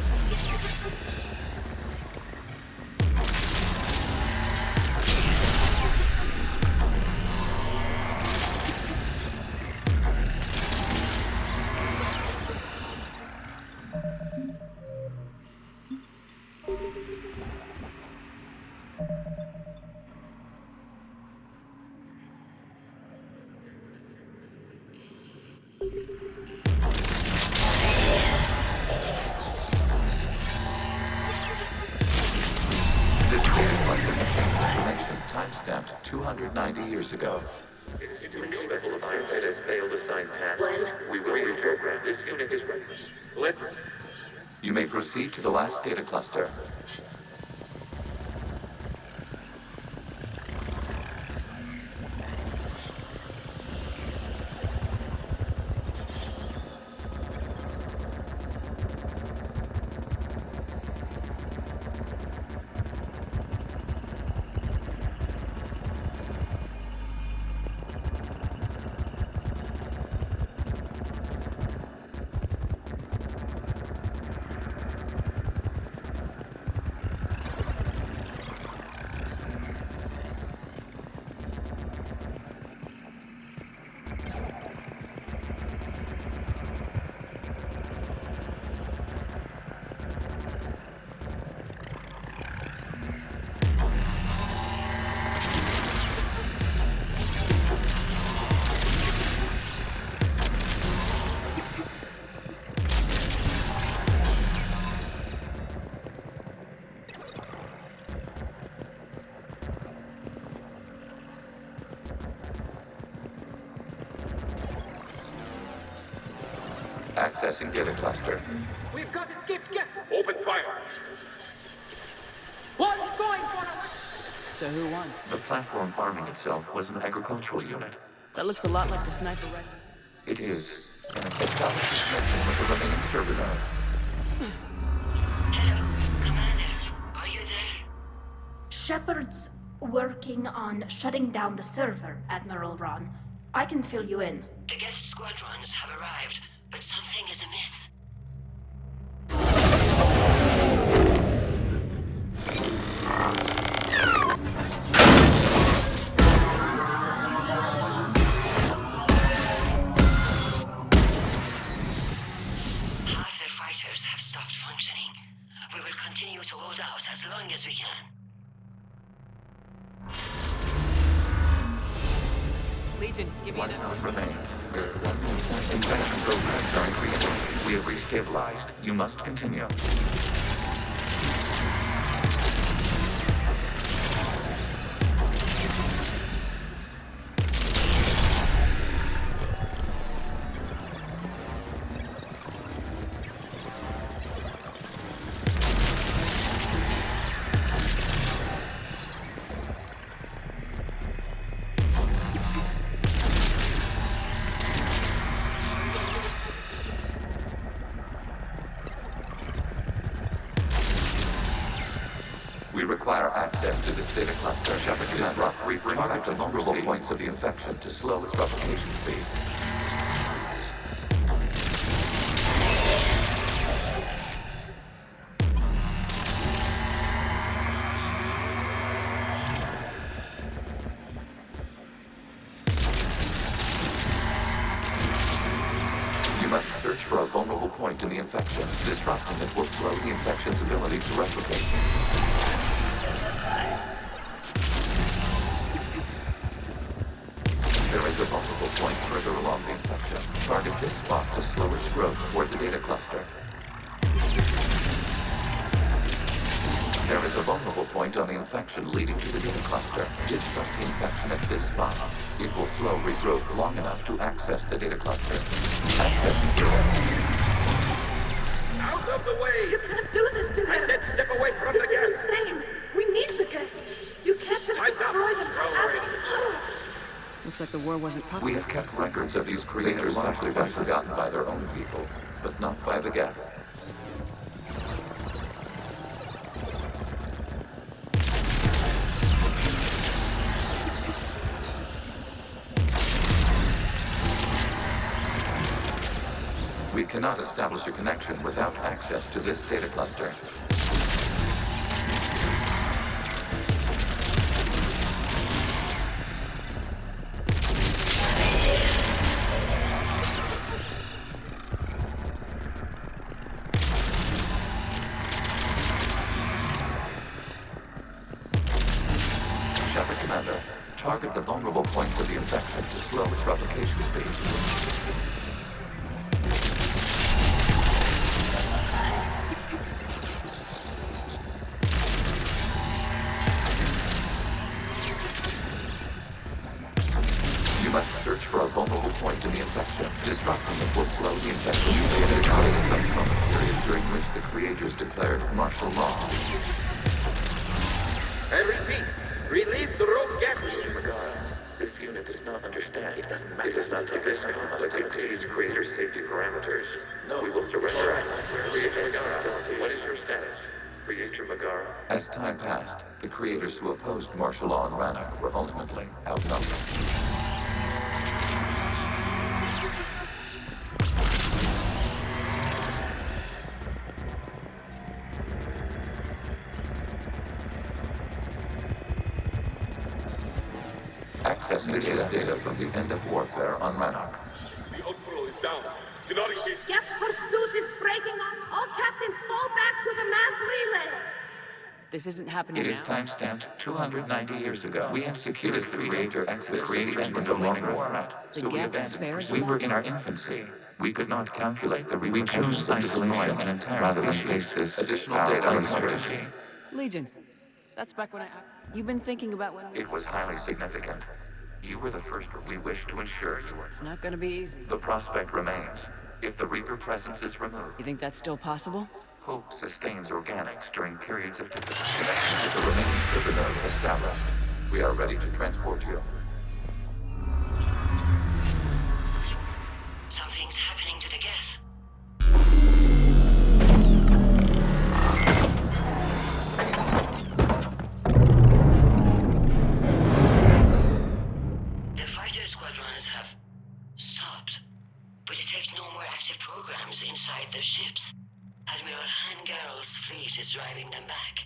Timestamped 290 years ago. Each level of unit that has failed assigned tasks. We will reprogram. This unit is ready. Let's. You may proceed to the last data cluster. Accessing data cluster. We've got escaped Geth. Open fire. What's going on? So who won? The platform arming itself was an agricultural unit. That looks a lot like the sniper rifle. It is. And it establishes connection with the remaining server node. Hello, Commander. Are you there? Shepard's working on shutting down the server, Admiral Ron. I can fill you in. The Geth squadrons have arrived, but something is amiss. Half their fighters have stopped functioning. We will continue to hold out as long as we can. Legion, give me One node remains. Infection programs are increasing. We have restabilized. You must continue. require access to this data cluster. Shepard, disrupt, target the vulnerable points of the infection to slow its replication speed. Search for a vulnerable point in the infection. Disrupting it will slow the infection's ability to replicate. There is a vulnerable point further along the infection. Target this spot to slow its growth toward the data cluster. There is a vulnerable point on the infection leading to the data cluster. Disrupt the infection at this spot. It will slow regrowth long enough to access the data cluster. Accessing data. Out of the way! You can't do this to them! I said step away from the gas! This is insane! We need the gas! You can't just destroy them! Looks like the war wasn't popular. We have kept records of these creators largely been forgotten by their own people, but not by the Geth. We cannot establish a connection without access to this data cluster. Shepard Commander, target the vulnerable points of the infection to slow its replication speed. Search for a vulnerable point in the infection. Disrupting it will slow the infection to a targeted moment period during which the creators declared martial law. I repeat, release the rogue gas. This unit does not understand. It doesn't matter. It does not take this conflict into these creators' safety parameters. No, we will surrender. What is your status? Creator Megara. As time passed, the creators who opposed martial law in Rannoch were ultimately outnumbered. Accessing this data from the end of warfare on Rannoch. The outflow is down. Do not engage. Geth pursuit is breaking up. All captains fall back to the mass relay. This isn't happening now. It is timestamped 290 years ago. We executed the creator exit. The creators were no longer a threat, so we abandoned. We were in our infancy. We could not calculate the repercussions of isolation and entire rather than face this additional data uncertainty. Legion. That's back when You've been thinking about when It was highly significant. You were the first we wished to ensure you were. It's not gonna be easy. The prospect remains. If the Reaper presence is removed. You think that's still possible? Hope sustains organics during periods of difficulty. Connection with the remaining Reaper node established. We are ready to transport you. Something's happening to the Geth. The fighter squadrons have stopped, but detect no more active programs inside their ships. Admiral Hangarl's fleet is driving them back.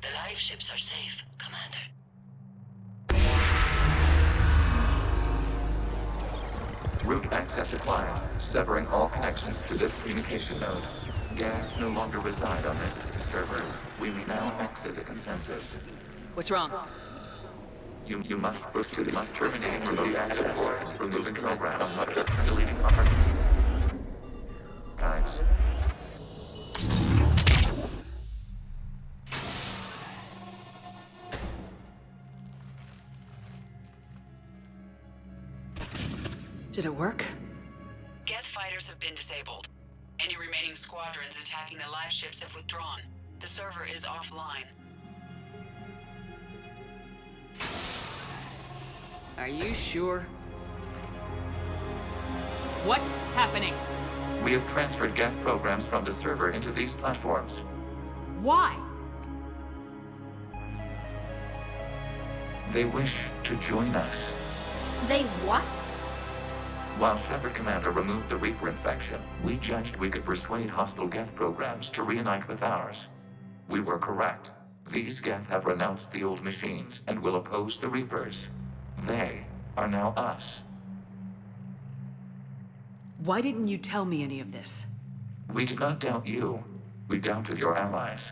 The live ships are safe, Commander. Route access acquired, severing all connections to this communication node. Geth no longer reside on this server. We may now exit the consensus. What's wrong? You must terminate remote access, removing programs, deleting archives. Did it work? Geth fighters have been disabled. Any remaining squadrons attacking the live ships have withdrawn. The server is offline. Are you sure? What's happening? We have transferred Geth programs from the server into these platforms. Why? They wish to join us. They what? While Shepard Commander removed the Reaper infection, we judged we could persuade hostile Geth programs to reunite with ours. We were correct. These Geth have renounced the old machines and will oppose the Reapers. They are now us. Why didn't you tell me any of this? We did not doubt you. We doubted your allies.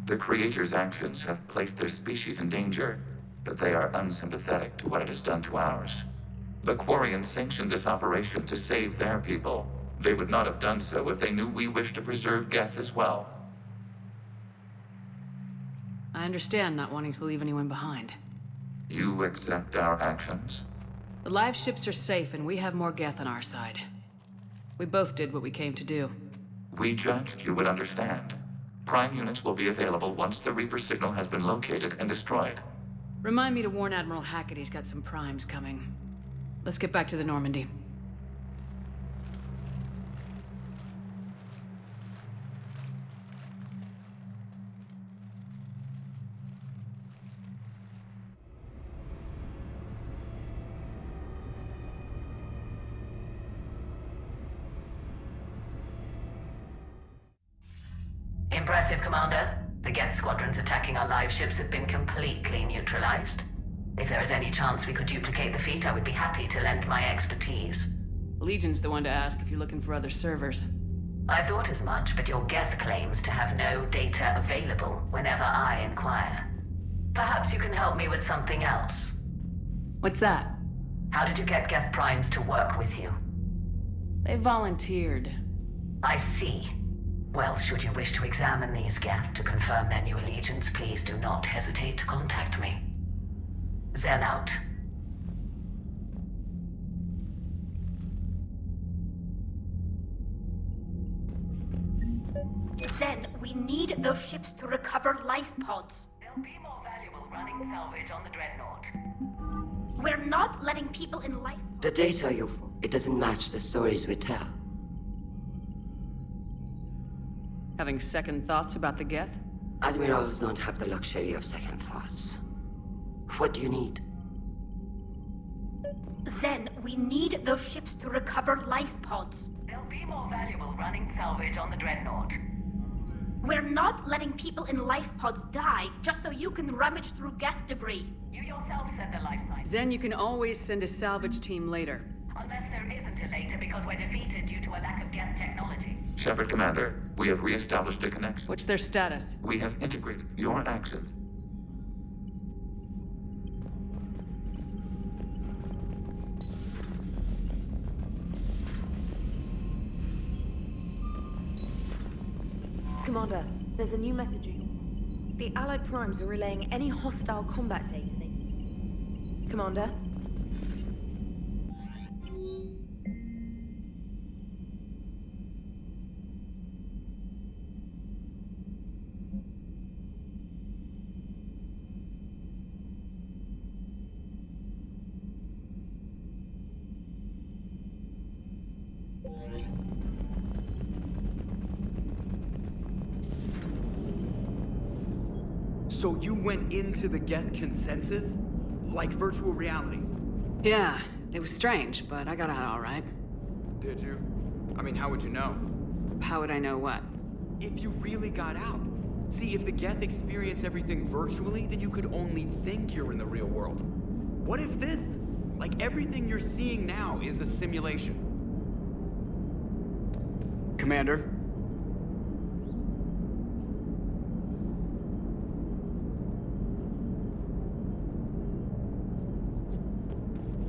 The Creator's actions have placed their species in danger, but they are unsympathetic to what it has done to ours. The Quarians sanctioned this operation to save their people. They would not have done so if they knew we wished to preserve Geth as well. I understand not wanting to leave anyone behind. You accept our actions? The live ships are safe, and we have more Geth on our side. We both did what we came to do. We judged you would understand. Prime units will be available once the Reaper signal has been located and destroyed. Remind me to warn Admiral Hackett he's got some primes coming. Let's get back to the Normandy. Impressive, Commander. The Geth squadrons attacking our live ships have been completely neutralized. If there is any chance we could duplicate the feat, I would be happy to lend my expertise. Legion's the one to ask if you're looking for other servers. I thought as much, but your Geth claims to have no data available whenever I inquire. Perhaps you can help me with something else. What's that? How did you get Geth primes to work with you? They volunteered. I see. Well, should you wish to examine these Geth to confirm their new allegiance, please do not hesitate to contact me. Zen out. Zen, we need those ships to recover life pods. They'll be more valuable running salvage on the Dreadnought. We're not letting people in life... The data it doesn't match the stories we tell. Having second thoughts about the Geth? Admirals don't have the luxury of second thoughts. What do you need? Zen, we need those ships to recover life pods. They'll be more valuable running salvage on the Dreadnought. We're not letting people in life pods die just so you can rummage through Geth debris. You yourself said the life science. Zen, you can always send a salvage team later. Unless there isn't a later because we're defeated due to a lack of Geth technology. Shepard Commander, we have re-established a connection. What's their status? We have integrated your actions. Commander, there's a new messaging. The Allied primes are relaying any hostile combat data they... Commander? So you went into the Geth consensus? Like virtual reality? Yeah, it was strange, but I got out all right. Did you? I mean, how would you know? How would I know what? If you really got out. See, if the Geth experience everything virtually, then you could only think you're in the real world. What if this, like everything you're seeing now, is a simulation? Commander?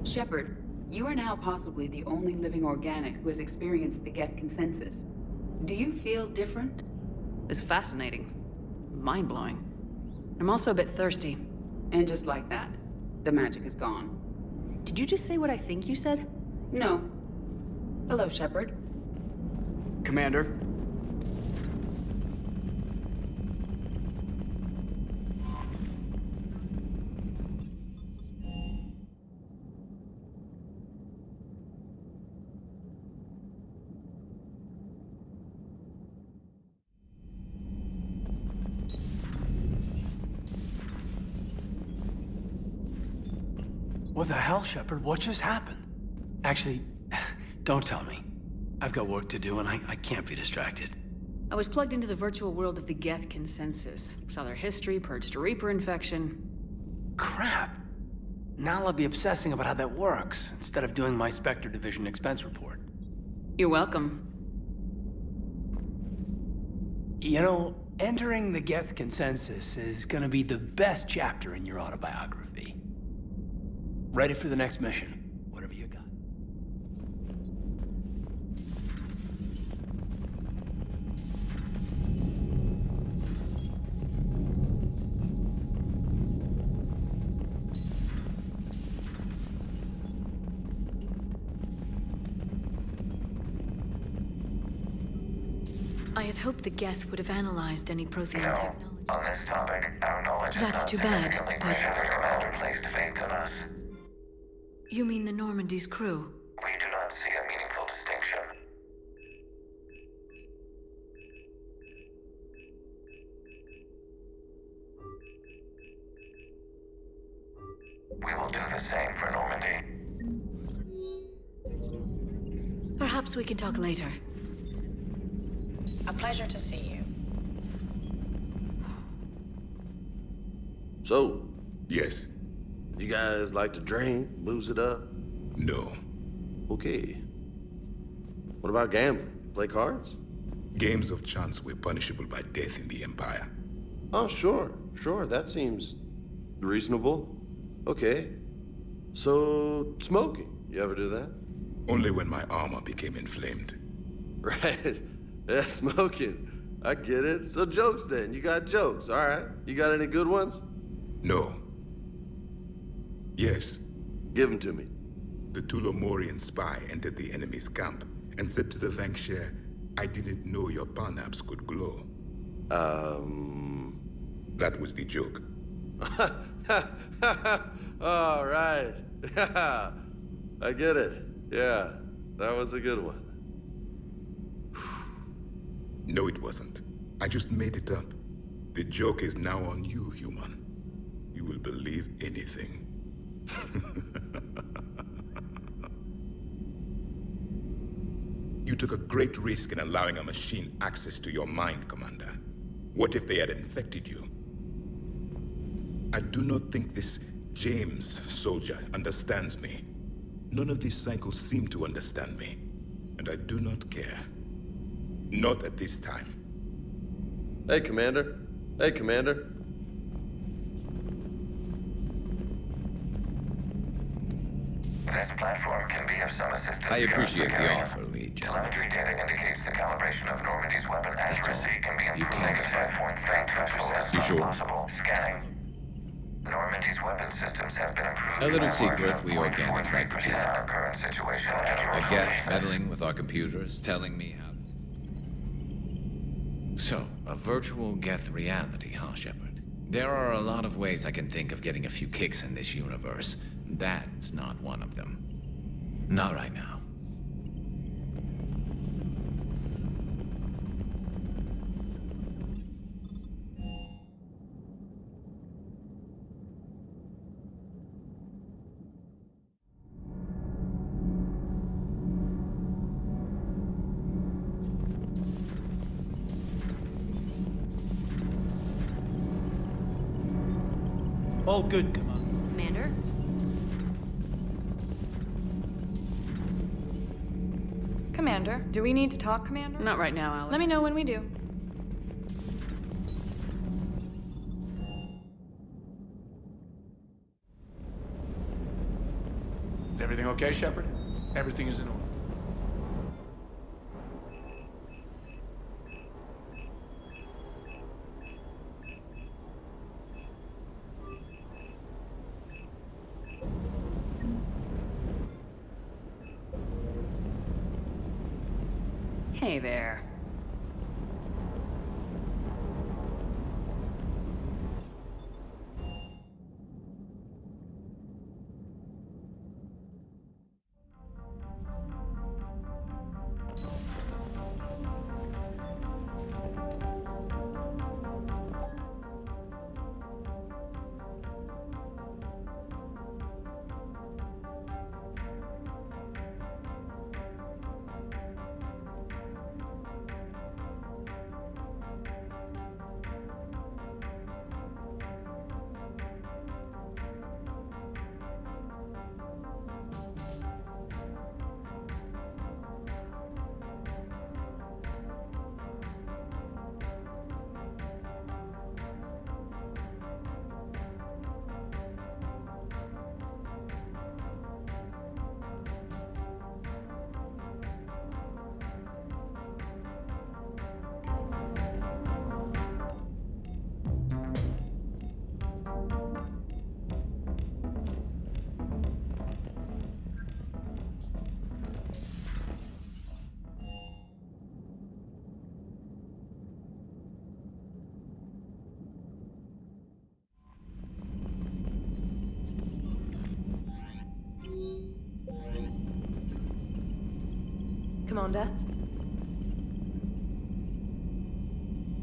Shepard, you are now possibly the only living organic who has experienced the Geth consensus. Do you feel different? It's fascinating. Mind-blowing. I'm also a bit thirsty. And just like that, the magic is gone. Did you just say what I think you said? No. Hello, Shepard. Commander? What the hell, Shepard? What just happened? Actually, don't tell me. I've got work to do and I can't be distracted. I was plugged into the virtual world of the Geth consensus. Saw their history, purged a Reaper infection. Crap. Now I'll be obsessing about how that works, instead of doing my Spectre Division expense report. You're welcome. You know, entering the Geth consensus is gonna be the best chapter in your autobiography. Ready for the next mission, whatever you got. I had hoped the Geth would have analyzed any Prothean technology. On this topic, our knowledge is That's not too bad, significantly but- greater than Commander placed faith in us. You mean the Normandy's crew? We do not see a meaningful distinction. We will do the same for Normandy. Perhaps we can talk later. A pleasure to see you. So, Yes. you guys like to drink, booze it up? No. Okay. What about gambling? Play cards? Games of chance were punishable by death in the Empire. Oh, sure. That seems reasonable. Okay. So, smoking. You ever do that? Only when my armor became inflamed. Right. Yeah, smoking. I get it. So jokes then. You got jokes. All right. You got any good ones? No. Yes. Give them to me. The Tulomorian spy entered the enemy's camp and said to the Vanksher, I didn't know your parnaps could glow. That was the joke. All right. I get it. Yeah, that was a good one. No, it wasn't. I just made it up. The joke is now on you, human. You will believe anything. You took a great risk in allowing a machine access to your mind, Commander. What if they had infected you? I do not think this James soldier understands me. None of these cycles seem to understand me. And I do not care. Not at this time. Hey, Commander. Hey, Commander. This platform can be of some assistance. I appreciate here. the offer, Legion. Telemetry data indicates the calibration of Normandy's weapon accuracy can be You improved can't by 0.3 threshold as You much sure? possible. Scanning. Normandy's weapon systems have been improved. A little by a margin secret of we organics like to 0.43% keep. on our current situation. A Geth meddling with our computers, telling me how... So, a virtual Geth reality, huh, Shepard? There are a lot of ways I can think of getting a few kicks in this universe. That's not one of them. Not right now. All good, Commander. Commander? Commander, do we need to talk, Commander? Not right now, Alex. Let me know when we do. Is everything okay, Shepard? Everything is in order. Hey there. Commander,